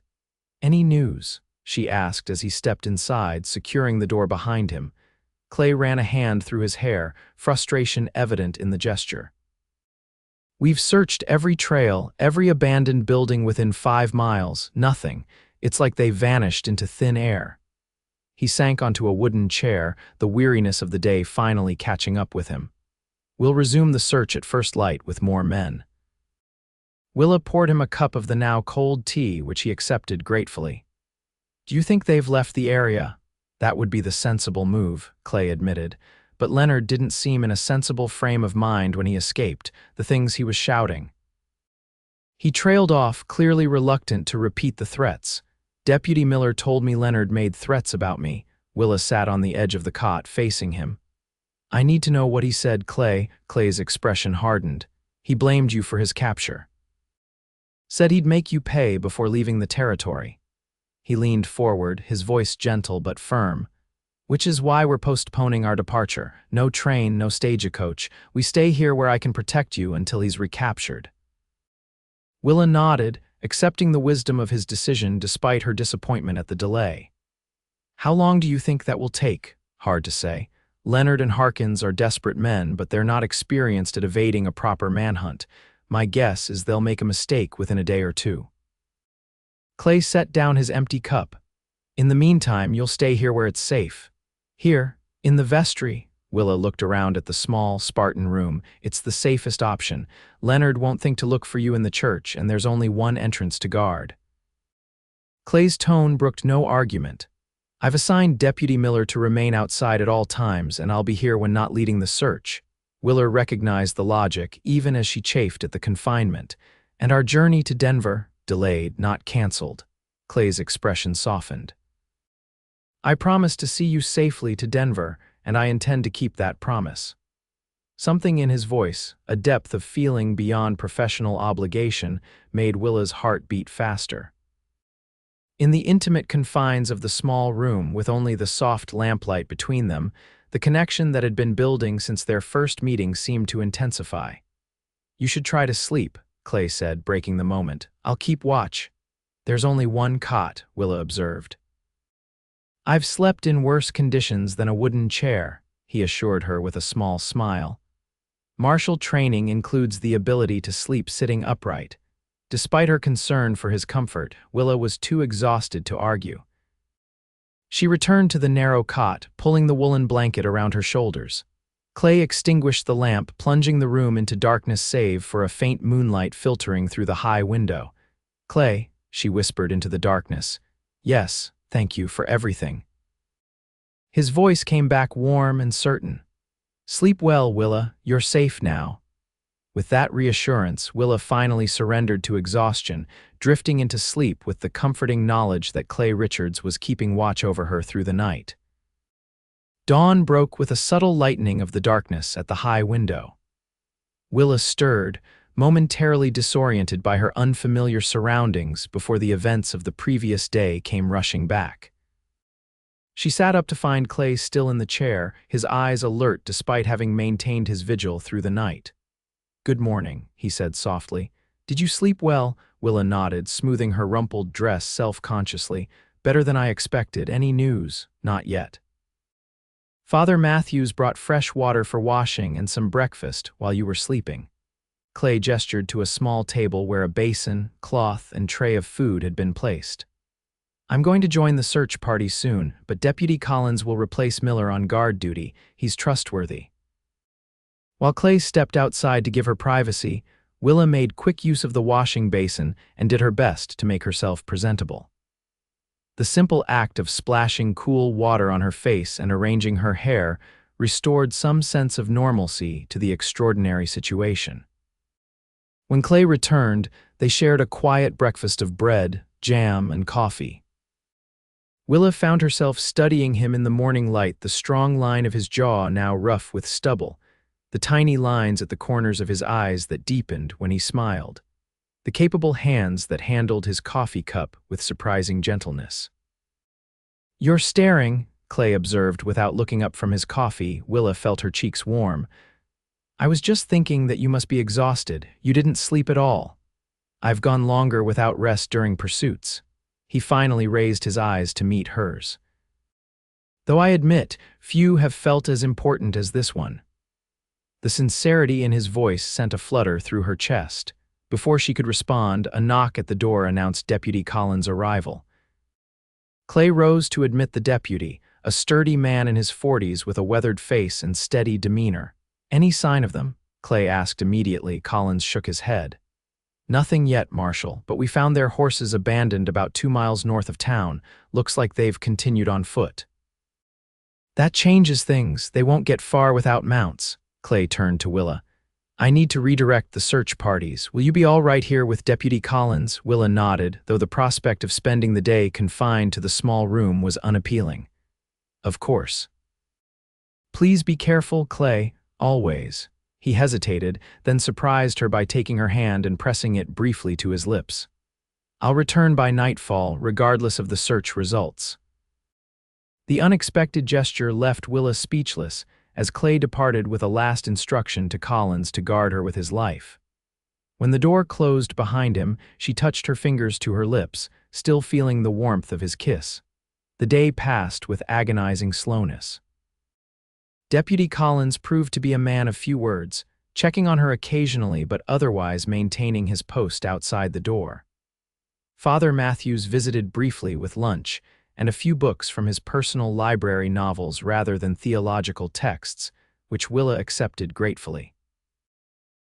"Any news?" she asked as he stepped inside, securing the door behind him. Clay ran a hand through his hair, frustration evident in the gesture. "We've searched every trail, every abandoned building within 5 miles, nothing. It's like they vanished into thin air." He sank onto a wooden chair, the weariness of the day finally catching up with him. "We'll resume the search at first light with more men." Willa poured him a cup of the now cold tea, which he accepted gratefully. "Do you think they've left the area?" "That would be the sensible move," Clay admitted, but Leonard didn't seem in a sensible frame of mind when he escaped, the things he was shouting. He trailed off, clearly reluctant to repeat the threats. "Deputy Miller told me Leonard made threats about me." Willa sat on the edge of the cot, facing him. "I need to know what he said, Clay." Clay's expression hardened. "He blamed you for his capture. Said he'd make you pay before leaving the territory." He leaned forward, his voice gentle but firm. "Which is why we're postponing our departure. No train, no stagecoach. We stay here where I can protect you until he's recaptured." Willa nodded, accepting the wisdom of his decision despite her disappointment at the delay. "How long do you think that will take?" "Hard to say. Leonard and Harkins are desperate men, but they're not experienced at evading a proper manhunt. My guess is they'll make a mistake within a day or two." Clay set down his empty cup. "In the meantime, you'll stay here where it's safe." "Here, in the vestry." Willa looked around at the small, Spartan room. "It's the safest option. Leonard won't think to look for you in the church, and there's only one entrance to guard." Clay's tone brooked no argument. "I've assigned Deputy Miller to remain outside at all times, and I'll be here when not leading the search." Willa recognized the logic, even as she chafed at the confinement. "And our journey to Denver, delayed, not canceled." Clay's expression softened. "I promised to see you safely to Denver, and I intend to keep that promise." Something in his voice, a depth of feeling beyond professional obligation, made Willa's heart beat faster. In the intimate confines of the small room, with only the soft lamplight between them, the connection that had been building since their first meeting seemed to intensify. "You should try to sleep," Clay said, breaking the moment. "I'll keep watch." "There's only one cot," Willa observed. "I've slept in worse conditions than a wooden chair," he assured her with a small smile. Martial training includes the ability to sleep sitting upright. Despite her concern for his comfort, Willa was too exhausted to argue. She returned to the narrow cot, pulling the woolen blanket around her shoulders. Clay extinguished the lamp, plunging the room into darkness save for a faint moonlight filtering through the high window. "Clay," she whispered into the darkness. "Yes, thank you for everything." His voice came back warm and certain. "Sleep well, Willa. You're safe now." With that reassurance, Willa finally surrendered to exhaustion, drifting into sleep with the comforting knowledge that Clay Richards was keeping watch over her through the night. Dawn broke with a subtle lightening of the darkness at the high window. Willa stirred, momentarily disoriented by her unfamiliar surroundings before the events of the previous day came rushing back. She sat up to find Clay still in the chair, his eyes alert despite having maintained his vigil through the night. "Good morning," he said softly. "Did you sleep well?" Willa nodded, smoothing her rumpled dress self-consciously. "Better than I expected. Any news?" "Not yet." "Father Matthews brought fresh water for washing and some breakfast while you were sleeping." Clay gestured to a small table where a basin, cloth, and tray of food had been placed. "I'm going to join the search party soon, but Deputy Collins will replace Miller on guard duty. He's trustworthy." While Clay stepped outside to give her privacy, Willa made quick use of the washing basin and did her best to make herself presentable. The simple act of splashing cool water on her face and arranging her hair restored some sense of normalcy to the extraordinary situation. When Clay returned, they shared a quiet breakfast of bread, jam, and coffee. Willa found herself studying him in the morning light, the strong line of his jaw now rough with stubble, the tiny lines at the corners of his eyes that deepened when he smiled, the capable hands that handled his coffee cup with surprising gentleness. "You're staring," Clay observed without looking up from his coffee. Willa felt her cheeks warm. "I was just thinking that you must be exhausted. You didn't sleep at all." "I've gone longer without rest during pursuits." He finally raised his eyes to meet hers. "Though I admit, few have felt as important as this one." The sincerity in his voice sent a flutter through her chest. Before she could respond, a knock at the door announced Deputy Collins' arrival. Clay rose to admit the deputy, a sturdy man in his 40s with a weathered face and steady demeanor. "Any sign of them?" Clay asked immediately. Collins shook his head. "Nothing yet, Marshal, but we found their horses abandoned about 2 miles north of town. Looks like they've continued on foot." "That changes things. They won't get far without mounts." Clay turned to Willa. "I need to redirect the search parties. Will you be all right here with Deputy Collins?" Willa nodded, though the prospect of spending the day confined to the small room was unappealing. "Of course." "Please be careful, Clay. Always." He hesitated, then surprised her by taking her hand and pressing it briefly to his lips. "I'll return by nightfall, regardless of the search results." The unexpected gesture left Willa speechless, as Clay departed with a last instruction to Collins to guard her with his life. When the door closed behind him, she touched her fingers to her lips, still feeling the warmth of his kiss. The day passed with agonizing slowness. Deputy Collins proved to be a man of few words, checking on her occasionally but otherwise maintaining his post outside the door. Father Matthews visited briefly with lunch and a few books from his personal library, novels rather than theological texts, which Willa accepted gratefully.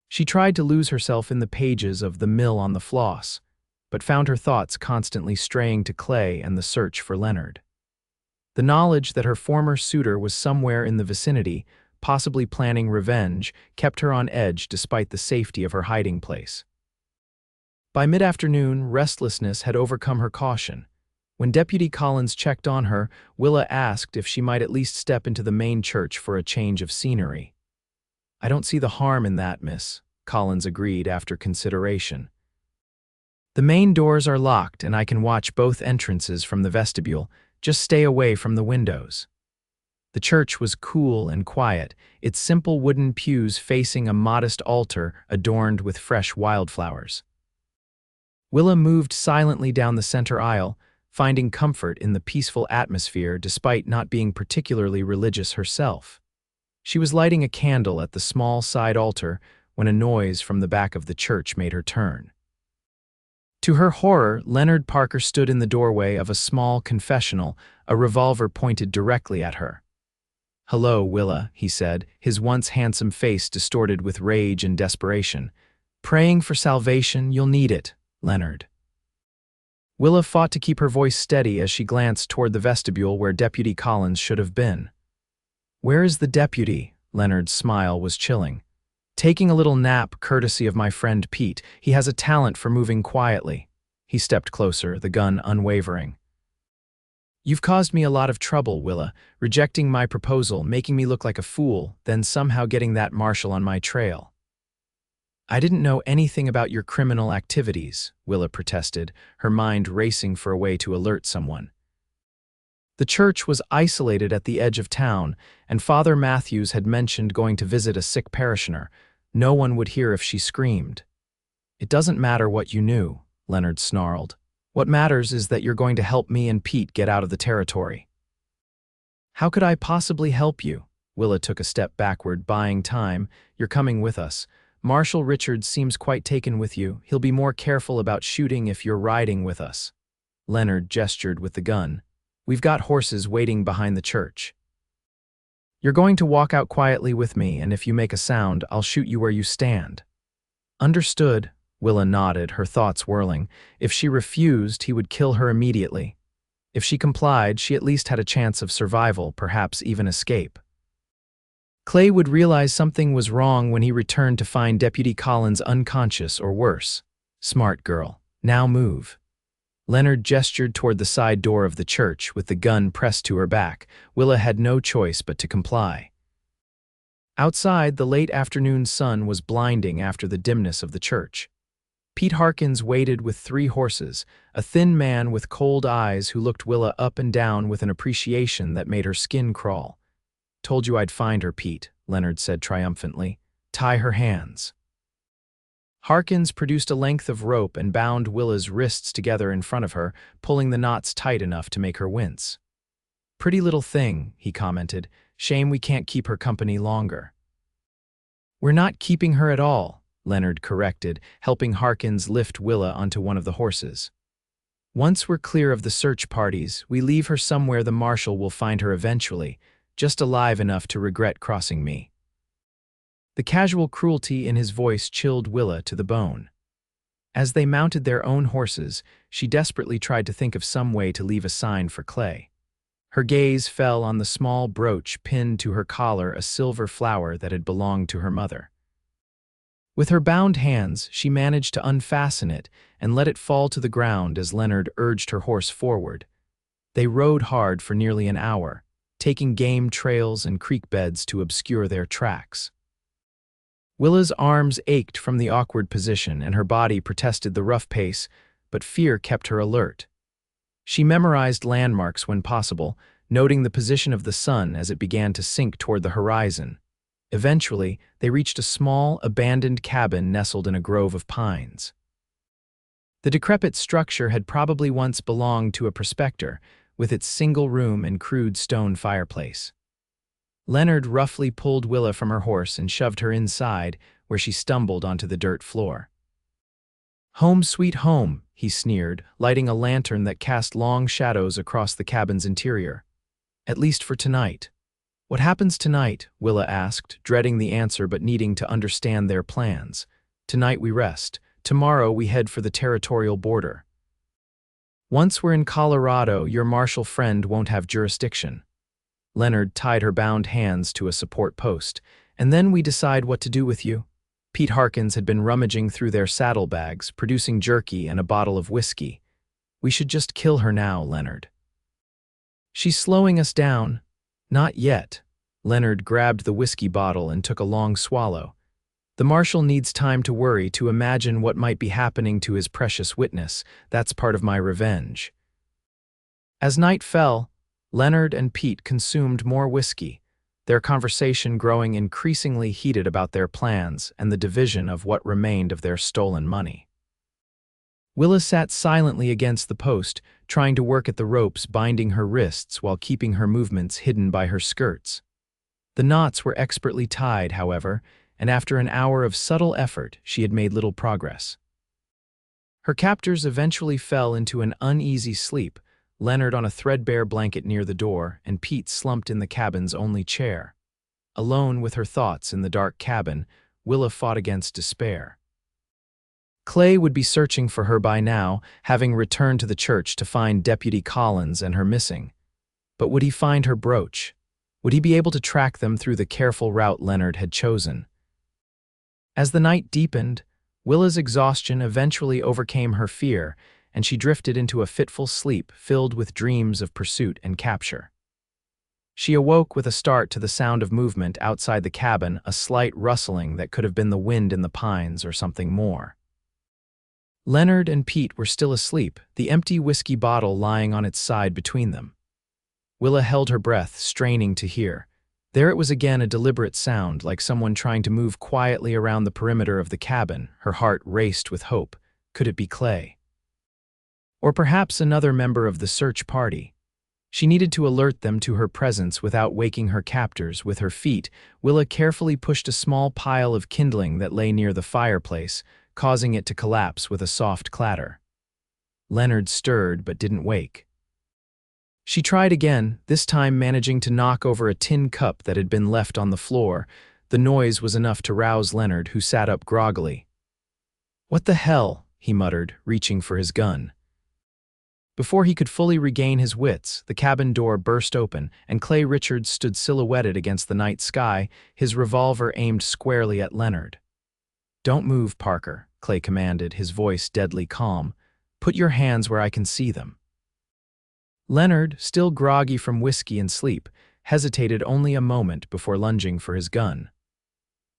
She tried to lose herself in the pages of The Mill on the Floss, but found her thoughts constantly straying to Clay and the search for Leonard. The knowledge that her former suitor was somewhere in the vicinity, possibly planning revenge, kept her on edge despite the safety of her hiding place. By mid-afternoon, restlessness had overcome her caution. When Deputy Collins checked on her, Willa asked if she might at least step into the main church for a change of scenery. "I don't see the harm in that, miss," Collins agreed after consideration. "The main doors are locked and I can watch both entrances from the vestibule. Just stay away from the windows." The church was cool and quiet, its simple wooden pews facing a modest altar adorned with fresh wildflowers. Willa moved silently down the center aisle, finding comfort in the peaceful atmosphere despite not being particularly religious herself. She was lighting a candle at the small side altar when a noise from the back of the church made her turn. To her horror, Leonard Parker stood in the doorway of a small confessional, a revolver pointed directly at her. "Hello, Willa," he said, his once handsome face distorted with rage and desperation. "Praying for salvation, you'll need it, Leonard." Willa fought to keep her voice steady as she glanced toward the vestibule where Deputy Collins should have been. "Where is the deputy?" Leonard's smile was chilling. "Taking a little nap, courtesy of my friend Pete. He has a talent for moving quietly." He stepped closer, the gun unwavering. You've caused me a lot of trouble, Willa, rejecting my proposal, making me look like a fool, then somehow getting that marshal on my trail. I didn't know anything about your criminal activities, Willa protested, her mind racing for a way to alert someone. The church was isolated at the edge of town, and Father Matthews had mentioned going to visit a sick parishioner. No one would hear if she screamed. It doesn't matter what you knew, Leonard snarled. What matters is that you're going to help me and Pete get out of the territory. How could I possibly help you? Willa took a step backward, buying time. You're coming with us. Marshal Richards seems quite taken with you. He'll be more careful about shooting if you're riding with us. Leonard gestured with the gun. We've got horses waiting behind the church. You're going to walk out quietly with me, and if you make a sound, I'll shoot you where you stand. Understood, Willa nodded, her thoughts whirling. If she refused, he would kill her immediately. If she complied, she at least had a chance of survival, perhaps even escape. Clay would realize something was wrong when he returned to find Deputy Collins unconscious or worse. Smart girl. Now move. Leonard gestured toward the side door of the church with the gun pressed to her back. Willa had no choice but to comply. Outside, the late afternoon sun was blinding after the dimness of the church. Pete Harkins waited with 3 horses, a thin man with cold eyes who looked Willa up and down with an appreciation that made her skin crawl. Told you I'd find her, Pete, Leonard said triumphantly. Tie her hands. Harkins produced a length of rope and bound Willa's wrists together in front of her, pulling the knots tight enough to make her wince. Pretty little thing, he commented. Shame we can't keep her company longer. We're not keeping her at all, Leonard corrected, helping Harkins lift Willa onto one of the horses. Once we're clear of the search parties, we leave her somewhere the marshal will find her eventually, just alive enough to regret crossing me. The casual cruelty in his voice chilled Willa to the bone. As they mounted their own horses, she desperately tried to think of some way to leave a sign for Clay. Her gaze fell on the small brooch pinned to her collar, a silver flower that had belonged to her mother. With her bound hands, she managed to unfasten it and let it fall to the ground as Leonard urged her horse forward. They rode hard for nearly an hour, taking game trails and creek beds to obscure their tracks. Willa's arms ached from the awkward position and her body protested the rough pace, but fear kept her alert. She memorized landmarks when possible, noting the position of the sun as it began to sink toward the horizon. Eventually, they reached a small, abandoned cabin nestled in a grove of pines. The decrepit structure had probably once belonged to a prospector, with its single room and crude stone fireplace. Leonard roughly pulled Willa from her horse and shoved her inside, where she stumbled onto the dirt floor. Home sweet home, he sneered, lighting a lantern that cast long shadows across the cabin's interior. At least for tonight. What happens tonight? Willa asked, dreading the answer but needing to understand their plans. Tonight we rest. Tomorrow we head for the territorial border. Once we're in Colorado, your marshal friend won't have jurisdiction. Leonard tied her bound hands to a support post. And then we decide what to do with you. Pete Harkins had been rummaging through their saddlebags, producing jerky and a bottle of whiskey. We should just kill her now, Leonard. She's slowing us down. Not yet. Leonard grabbed the whiskey bottle and took a long swallow. The marshal needs time to worry, to imagine what might be happening to his precious witness. That's part of my revenge. As night fell, Leonard and Pete consumed more whiskey, their conversation growing increasingly heated about their plans and the division of what remained of their stolen money. Willa sat silently against the post, trying to work at the ropes binding her wrists while keeping her movements hidden by her skirts. The knots were expertly tied, however, and after an hour of subtle effort, she had made little progress. Her captors eventually fell into an uneasy sleep, Leonard on a threadbare blanket near the door, and Pete slumped in the cabin's only chair. Alone with her thoughts in the dark cabin, Willa fought against despair. Clay would be searching for her by now, having returned to the church to find Deputy Collins and her missing. But would he find her brooch? Would he be able to track them through the careful route Leonard had chosen? As the night deepened, Willa's exhaustion eventually overcame her fear, and she drifted into a fitful sleep filled with dreams of pursuit and capture. She awoke with a start to the sound of movement outside the cabin, a slight rustling that could have been the wind in the pines or something more. Leonard and Pete were still asleep, the empty whiskey bottle lying on its side between them. Willa held her breath, straining to hear. There it was again, a deliberate sound, like someone trying to move quietly around the perimeter of the cabin. Her heart raced with hope. Could it be Clay? Or perhaps another member of the search party? She needed to alert them to her presence without waking her captors. With her feet, Willa carefully pushed a small pile of kindling that lay near the fireplace, causing it to collapse with a soft clatter. Leonard stirred but didn't wake. She tried again, this time managing to knock over a tin cup that had been left on the floor. The noise was enough to rouse Leonard, who sat up groggily. "What the hell?" he muttered, reaching for his gun. Before he could fully regain his wits, the cabin door burst open, and Clay Richards stood silhouetted against the night sky, his revolver aimed squarely at Leonard. "Don't move, Parker," Clay commanded, his voice deadly calm. "Put your hands where I can see them." Leonard, still groggy from whiskey and sleep, hesitated only a moment before lunging for his gun.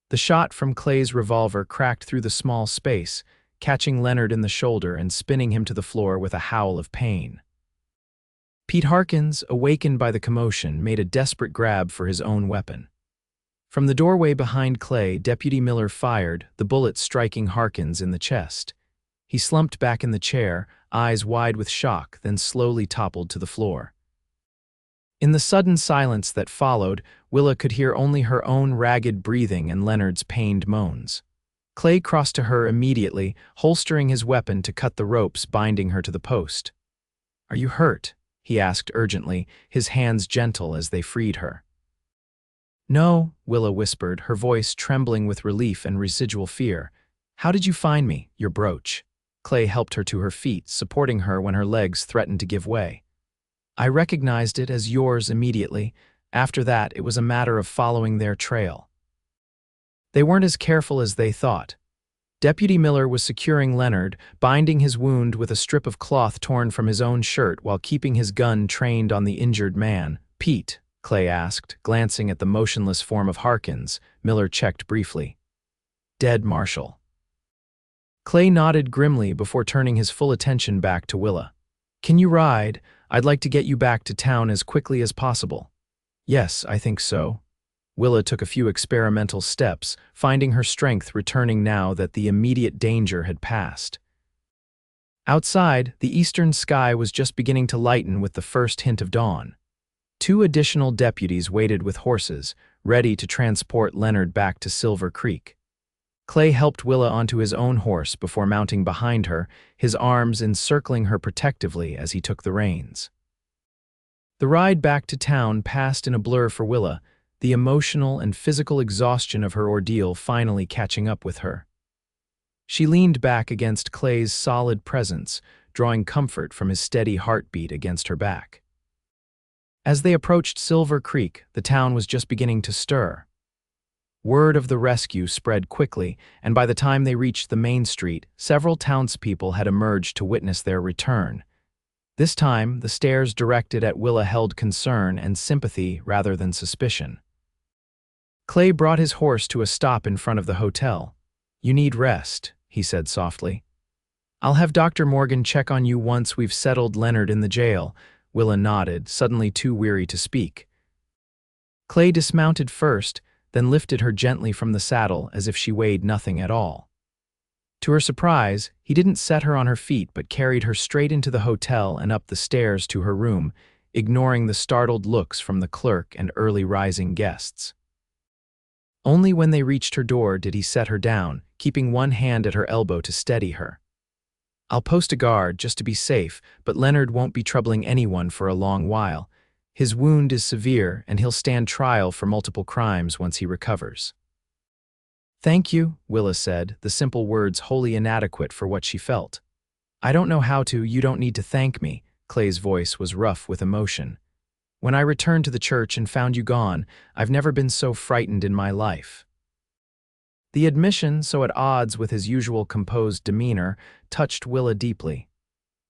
The shot from Clay's revolver cracked through the small space, catching Leonard in the shoulder and spinning him to the floor with a howl of pain. Pete Harkins, awakened by the commotion, made a desperate grab for his own weapon. From the doorway behind Clay, Deputy Miller fired, the bullet striking Harkins in the chest. He slumped back in the chair, eyes wide with shock, then slowly toppled to the floor. In the sudden silence that followed, Willa could hear only her own ragged breathing and Leonard's pained moans. Clay crossed to her immediately, holstering his weapon to cut the ropes binding her to the post. "Are you hurt?" he asked urgently, his hands gentle as they freed her. "No," Willa whispered, her voice trembling with relief and residual fear. "How did you find me? Your brooch." Clay helped her to her feet, supporting her when her legs threatened to give way. "I recognized it as yours immediately. After that, it was a matter of following their trail." They weren't as careful as they thought. Deputy Miller was securing Leonard, binding his wound with a strip of cloth torn from his own shirt while keeping his gun trained on the injured man. "Pete?" Clay asked, glancing at the motionless form of Harkins. Miller checked briefly. "Dead, Marshal." Clay nodded grimly before turning his full attention back to Willa. "Can you ride? I'd like to get you back to town as quickly as possible." "Yes, I think so." Willa took a few experimental steps, finding her strength returning now that the immediate danger had passed. Outside, the eastern sky was just beginning to lighten with the first hint of dawn. 2 additional deputies waited with horses, ready to transport Leonard back to Silver Creek. Clay helped Willa onto his own horse before mounting behind her, his arms encircling her protectively as he took the reins. The ride back to town passed in a blur for Willa, the emotional and physical exhaustion of her ordeal finally catching up with her. She leaned back against Clay's solid presence, drawing comfort from his steady heartbeat against her back. As they approached Silver Creek, the town was just beginning to stir. Word of the rescue spread quickly, and by the time they reached the main street, several townspeople had emerged to witness their return. This time, the stares directed at Willa held concern and sympathy rather than suspicion. Clay brought his horse to a stop in front of the hotel. "You need rest," he said softly. "I'll have Dr. Morgan check on you once we've settled Leonard in the jail." Willa nodded, suddenly too weary to speak. Clay dismounted first, then lifted her gently from the saddle as if she weighed nothing at all. To her surprise, he didn't set her on her feet but carried her straight into the hotel and up the stairs to her room, ignoring the startled looks from the clerk and early rising guests. Only when they reached her door did he set her down, keeping one hand at her elbow to steady her. "I'll post a guard just to be safe, but Leonard won't be troubling anyone for a long while. His wound is severe, and he'll stand trial for multiple crimes once he recovers." "Thank you," Willa said, the simple words wholly inadequate for what she felt. "I don't know how to. You don't need to thank me." Clay's voice was rough with emotion. "When I returned to the church and found you gone, I've never been so frightened in my life." The admission, so at odds with his usual composed demeanor, touched Willa deeply.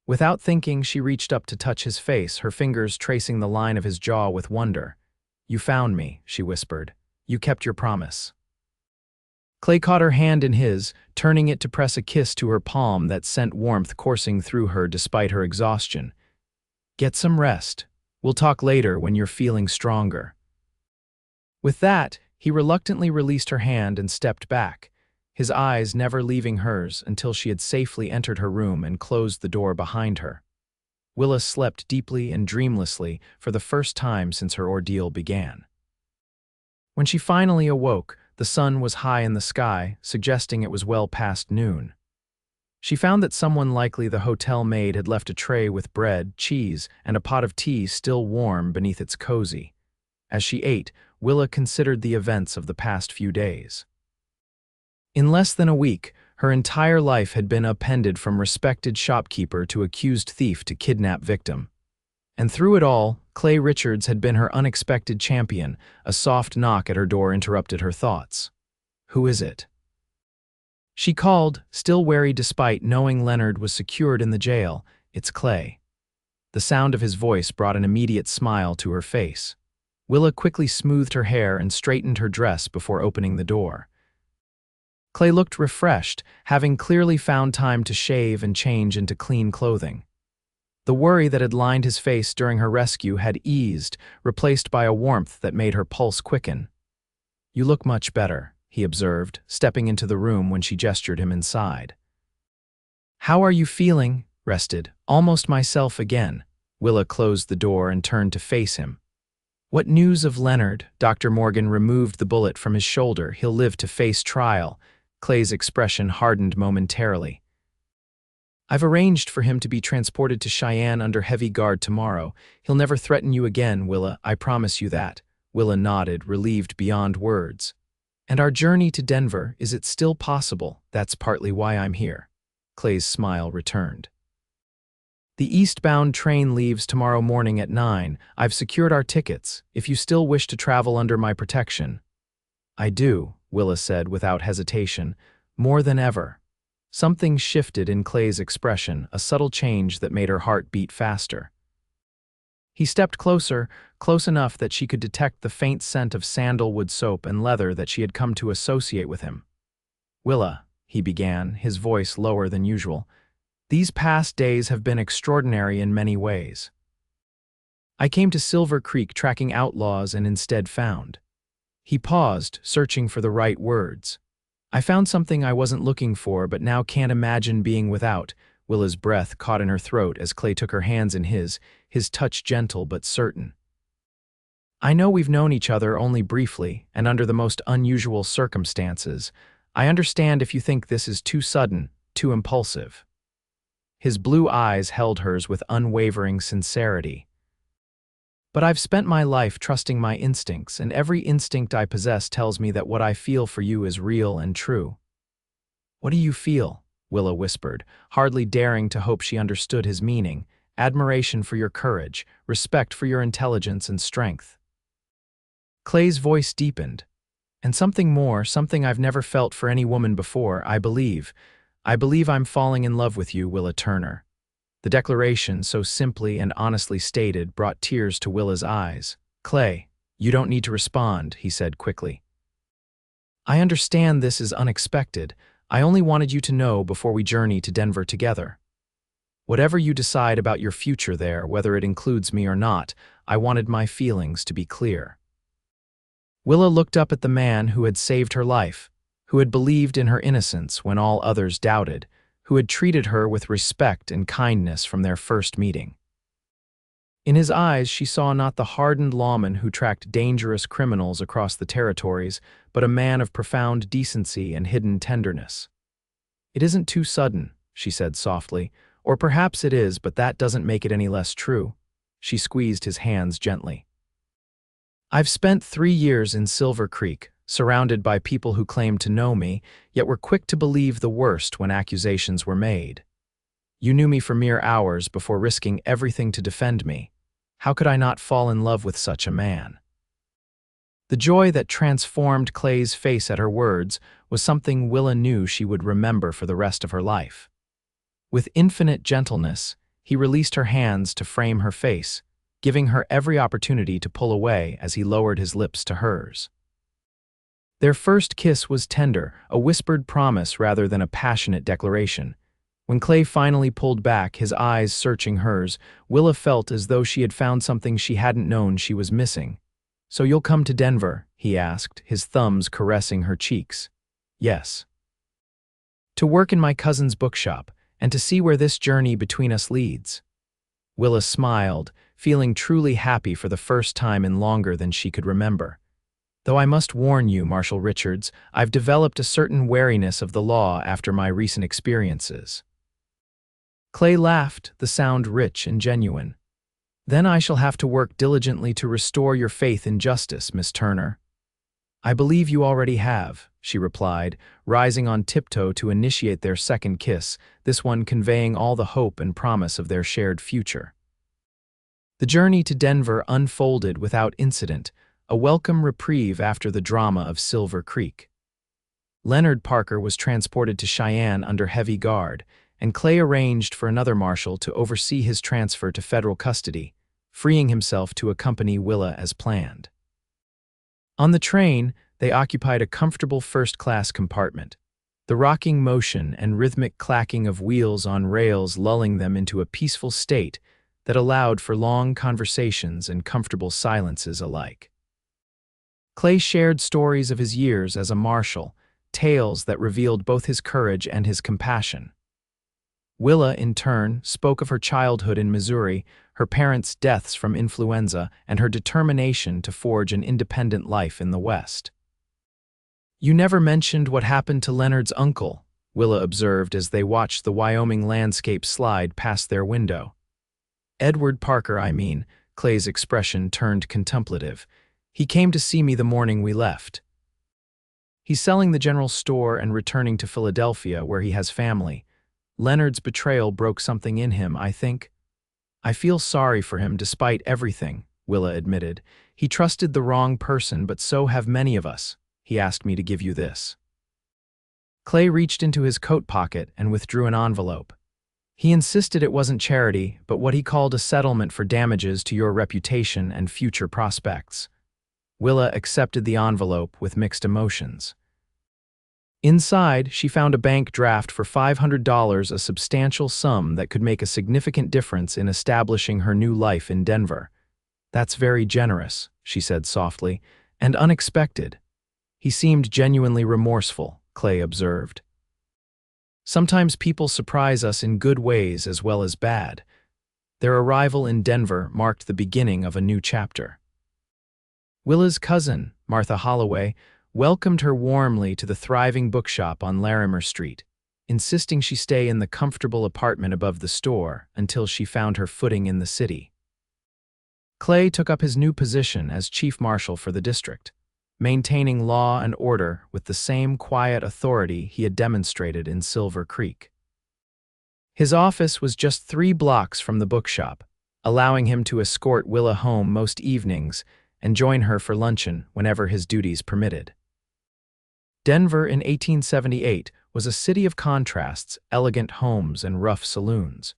Without thinking, she reached up to touch his face, her fingers tracing the line of his jaw with wonder. "You found me," she whispered. "You kept your promise." Clay caught her hand in his, turning it to press a kiss to her palm that sent warmth coursing through her despite her exhaustion. "Get some rest. We'll talk later when you're feeling stronger." With that, he reluctantly released her hand and stepped back, his eyes never leaving hers until she had safely entered her room and closed the door behind her. Willa slept deeply and dreamlessly for the first time since her ordeal began. When she finally awoke, the sun was high in the sky, suggesting it was well past noon. She found that someone, likely the hotel maid, had left a tray with bread, cheese, and a pot of tea still warm beneath its cozy. As she ate, Willa considered the events of the past few days. In less than a week, her entire life had been upended from respected shopkeeper to accused thief to kidnap victim. And through it all, Clay Richards had been her unexpected champion. A soft knock at her door interrupted her thoughts. "Who is it?" She called, still wary despite knowing Leonard was secured in the jail. "It's Clay." The sound of his voice brought an immediate smile to her face. Willa quickly smoothed her hair and straightened her dress before opening the door. Clay looked refreshed, having clearly found time to shave and change into clean clothing. The worry that had lined his face during her rescue had eased, replaced by a warmth that made her pulse quicken. "You look much better," he observed, stepping into the room when she gestured him inside. "How are you feeling?" "Rested. Almost myself again." Willa closed the door and turned to face him. "What news of Leonard?" Dr. Morgan removed the bullet from his shoulder. "He'll live to face trial." Clay's expression hardened momentarily. "I've arranged for him to be transported to Cheyenne under heavy guard tomorrow. He'll never threaten you again, Willa, I promise you that." Willa nodded, relieved beyond words. "And our journey to Denver, is it still possible?" "That's partly why I'm here." Clay's smile returned. "The eastbound train leaves tomorrow morning at 9. I've secured our tickets, if you still wish to travel under my protection." "I do," Willa said without hesitation, "more than ever." Something shifted in Clay's expression, a subtle change that made her heart beat faster. He stepped closer, close enough that she could detect the faint scent of sandalwood soap and leather that she had come to associate with him. "Willa," he began, his voice lower than usual, "these past days have been extraordinary in many ways. I came to Silver Creek tracking outlaws and instead found—" He paused, searching for the right words. "I found something I wasn't looking for but now can't imagine being without." Willa's breath caught in her throat as Clay took her hands in his touch gentle but certain. "I know we've known each other only briefly and under the most unusual circumstances. I understand if you think this is too sudden, too impulsive." His blue eyes held hers with unwavering sincerity. "But I've spent my life trusting my instincts, and every instinct I possess tells me that what I feel for you is real and true." "What do you feel?" Willa whispered, hardly daring to hope she understood his meaning. "Admiration for your courage, respect for your intelligence and strength." Clay's voice deepened. "And something more, something I've never felt for any woman before. I believe I'm falling in love with you, Willa Turner." The declaration, so simply and honestly stated, brought tears to Willa's eyes. "Clay, you don't need to respond," he said quickly. "I understand this is unexpected. I only wanted you to know before we journey to Denver together. Whatever you decide about your future there, whether it includes me or not, I wanted my feelings to be clear." Willa looked up at the man who had saved her life, who had believed in her innocence when all others doubted, who had treated her with respect and kindness from their first meeting. In his eyes, she saw not the hardened lawman who tracked dangerous criminals across the territories, but a man of profound decency and hidden tenderness. "It isn't too sudden," she said softly, "or perhaps it is, but that doesn't make it any less true." She squeezed his hands gently. "I've spent 3 years in Silver Creek, surrounded by people who claimed to know me, yet were quick to believe the worst when accusations were made. You knew me for mere hours before risking everything to defend me. How could I not fall in love with such a man?" The joy that transformed Clay's face at her words was something Willa knew she would remember for the rest of her life. With infinite gentleness, He released her hands to frame her face, giving her every opportunity to pull away as he lowered his lips to hers. Their first kiss was tender, a whispered promise rather than a passionate declaration. When Clay finally pulled back, his eyes searching hers, Willa felt as though she had found something she hadn't known she was missing. "So you'll come to Denver?" he asked, his thumbs caressing her cheeks. "Yes. To work in my cousin's bookshop, and to see where this journey between us leads." Willa smiled, feeling truly happy for the first time in longer than she could remember. "Though I must warn you, Marshal Richards, I've developed a certain wariness of the law after my recent experiences." Clay laughed, the sound rich and genuine. "Then I shall have to work diligently to restore your faith in justice, Miss Turner." "I believe you already have," she replied, rising on tiptoe to initiate their second kiss, this one conveying all the hope and promise of their shared future. The journey to Denver unfolded without incident, a welcome reprieve after the drama of Silver Creek. Leonard Parker was transported to Cheyenne under heavy guard, and Clay arranged for another marshal to oversee his transfer to federal custody, freeing himself to accompany Willa as planned. On the train, they occupied a comfortable first-class compartment, the rocking motion and rhythmic clacking of wheels on rails lulling them into a peaceful state that allowed for long conversations and comfortable silences alike. Clay shared stories of his years as a marshal, tales that revealed both his courage and his compassion. Willa, in turn, spoke of her childhood in Missouri, her parents' deaths from influenza, and her determination to forge an independent life in the West. "You never mentioned what happened to Leonard's uncle," Willa observed as they watched the Wyoming landscape slide past their window. "Edward Parker, I mean," Clay's expression turned contemplative. "He came to see me the morning we left. He's selling the general store and returning to Philadelphia, where he has family. Leonard's betrayal broke something in him, I think. I feel sorry for him despite everything," Willa admitted. "He trusted the wrong person, but so have many of us. He asked me to give you this." Clay reached into his coat pocket and withdrew an envelope. He insisted it wasn't charity, but what he called a settlement for damages to your reputation and future prospects. Willa accepted the envelope with mixed emotions. Inside, she found a bank draft for $500, a substantial sum that could make a significant difference in establishing her new life in Denver. "That's very generous," she said softly, "and unexpected." He seemed genuinely remorseful, Clay observed. "Sometimes people surprise us in good ways as well as bad." Their arrival in Denver marked the beginning of a new chapter. Willa's cousin, Martha Holloway, welcomed her warmly to the thriving bookshop on Larimer Street, insisting she stay in the comfortable apartment above the store until she found her footing in the city. Clay took up his new position as chief marshal for the district, maintaining law and order with the same quiet authority he had demonstrated in Silver Creek. His office was just 3 blocks from the bookshop, allowing him to escort Willa home most evenings and join her for luncheon whenever his duties permitted. Denver in 1878 was a city of contrasts, elegant homes and rough saloons,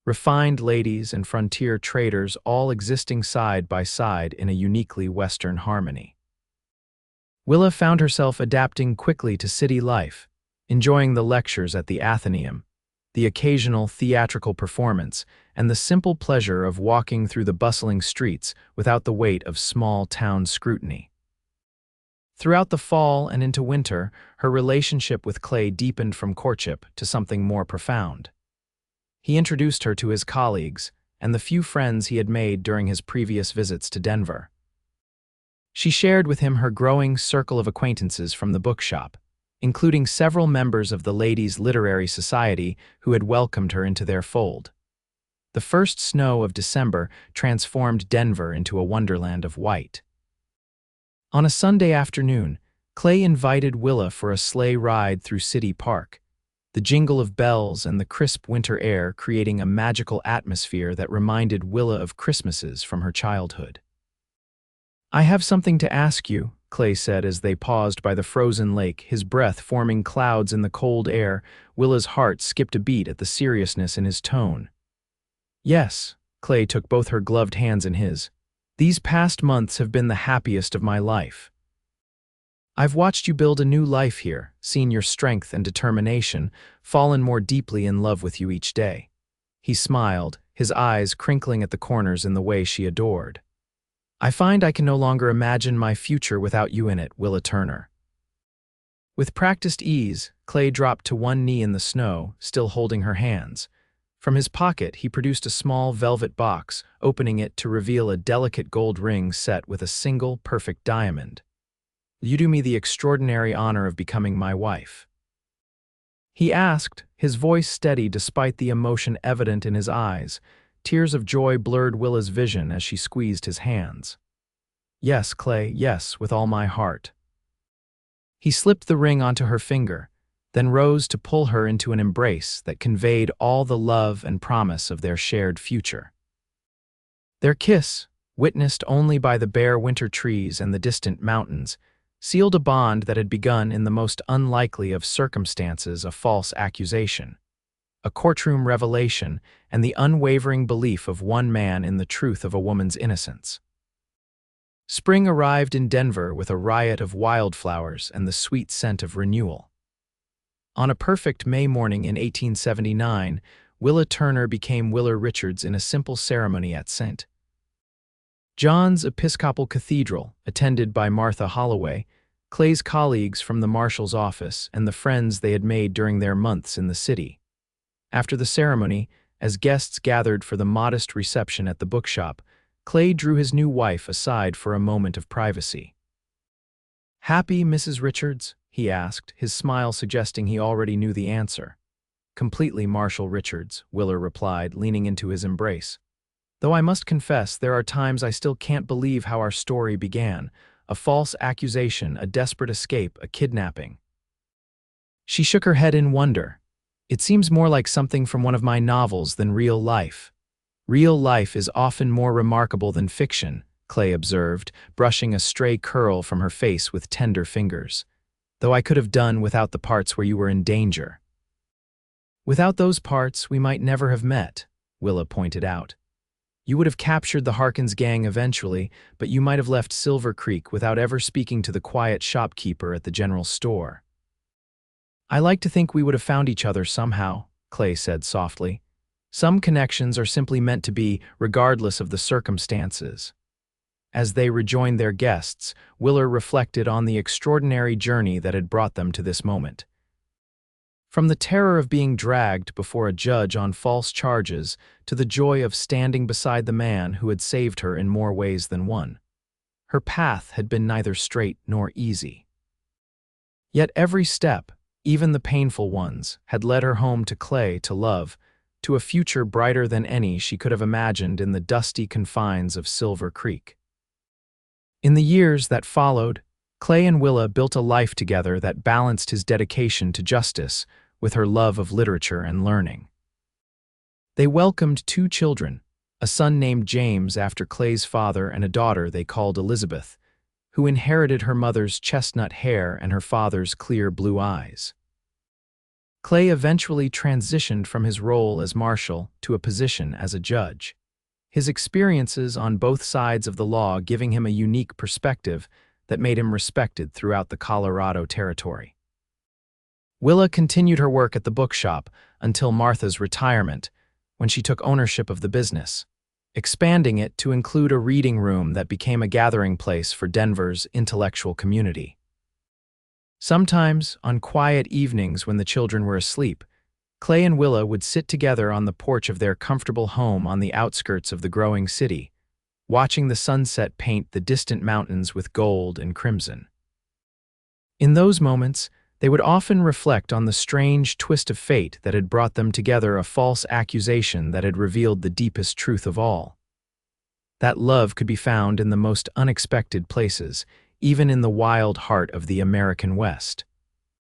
refined ladies and frontier traders all existing side by side in a uniquely Western harmony. Willa found herself adapting quickly to city life, enjoying the lectures at the Athenaeum, the occasional theatrical performance, and the simple pleasure of walking through the bustling streets without the weight of small-town scrutiny. Throughout the fall and into winter, her relationship with Clay deepened from courtship to something more profound. He introduced her to his colleagues and the few friends he had made during his previous visits to Denver. She shared with him her growing circle of acquaintances from the bookshop, including several members of the Ladies' Literary Society who had welcomed her into their fold. The first snow of December transformed Denver into a wonderland of white. On a Sunday afternoon, Clay invited Willa for a sleigh ride through City Park, the jingle of bells and the crisp winter air creating a magical atmosphere that reminded Willa of Christmases from her childhood. "I have something to ask you," Clay said as they paused by the frozen lake, his breath forming clouds in the cold air. Willa's heart skipped a beat at the seriousness in his tone. Yes, Clay took both her gloved hands in his. These past months have been the happiest of my life. I've watched you build a new life here, seen your strength and determination, fallen more deeply in love with you each day. He smiled, his eyes crinkling at the corners in the way she adored. I find I can no longer imagine my future without you in it, Willa Turner. With practiced ease, Clay dropped to one knee in the snow, still holding her hands. From his pocket, he produced a small velvet box, opening it to reveal a delicate gold ring set with a single, perfect diamond. You do me the extraordinary honor of becoming my wife. He asked, his voice steady despite the emotion evident in his eyes. Tears of joy blurred Willa's vision as she squeezed his hands. Yes, Clay, yes, with all my heart. He slipped the ring onto her finger, then rose to pull her into an embrace that conveyed all the love and promise of their shared future. Their kiss, witnessed only by the bare winter trees and the distant mountains, sealed a bond that had begun in the most unlikely of circumstances, a false accusation, a courtroom revelation, and the unwavering belief of one man in the truth of a woman's innocence. Spring arrived in Denver with a riot of wildflowers and the sweet scent of renewal. On a perfect May morning in 1879, Willa Turner became Willa Richards in a simple ceremony at St. John's Episcopal Cathedral, attended by Martha Holloway, Clay's colleagues from the marshal's office, and the friends they had made during their months in the city. After the ceremony, as guests gathered for the modest reception at the bookshop, Clay drew his new wife aside for a moment of privacy. "Happy, Mrs. Richards?" he asked, his smile suggesting he already knew the answer. "Completely, Marshal Richards," Willa replied, leaning into his embrace. "Though I must confess, there are times I still can't believe how our story began. A false accusation, a desperate escape, a kidnapping." She shook her head in wonder. "It seems more like something from one of my novels than real life." "Real life is often more remarkable than fiction," Clay observed, brushing a stray curl from her face with tender fingers. "Though I could have done without the parts where you were in danger." "Without those parts, we might never have met," Willa pointed out. "You would have captured the Harkins gang eventually, but you might have left Silver Creek without ever speaking to the quiet shopkeeper at the general store." "I like to think we would have found each other somehow," Clay said softly. "Some connections are simply meant to be, regardless of the circumstances." As they rejoined their guests, Willa reflected on the extraordinary journey that had brought them to this moment. From the terror of being dragged before a judge on false charges to the joy of standing beside the man who had saved her in more ways than one. Her path had been neither straight nor easy. Yet every step, even the painful ones, had led her home to Clay, to love, to a future brighter than any she could have imagined in the dusty confines of Silver Creek. In the years that followed, Clay and Willa built a life together that balanced his dedication to justice with her love of literature and learning. They welcomed 2 children, a son named James after Clay's father and a daughter they called Elizabeth, who inherited her mother's chestnut hair and her father's clear blue eyes. Clay eventually transitioned from his role as marshal to a position as a judge, his experiences on both sides of the law giving him a unique perspective that made him respected throughout the Colorado Territory. Willa continued her work at the bookshop until Martha's retirement, when she took ownership of the business, expanding it to include a reading room that became a gathering place for Denver's intellectual community. Sometimes, on quiet evenings when the children were asleep, Clay and Willa would sit together on the porch of their comfortable home on the outskirts of the growing city, watching the sunset paint the distant mountains with gold and crimson. In those moments, they would often reflect on the strange twist of fate that had brought them together, a false accusation that had revealed the deepest truth of all. That love could be found in the most unexpected places, even in the wild heart of the American West.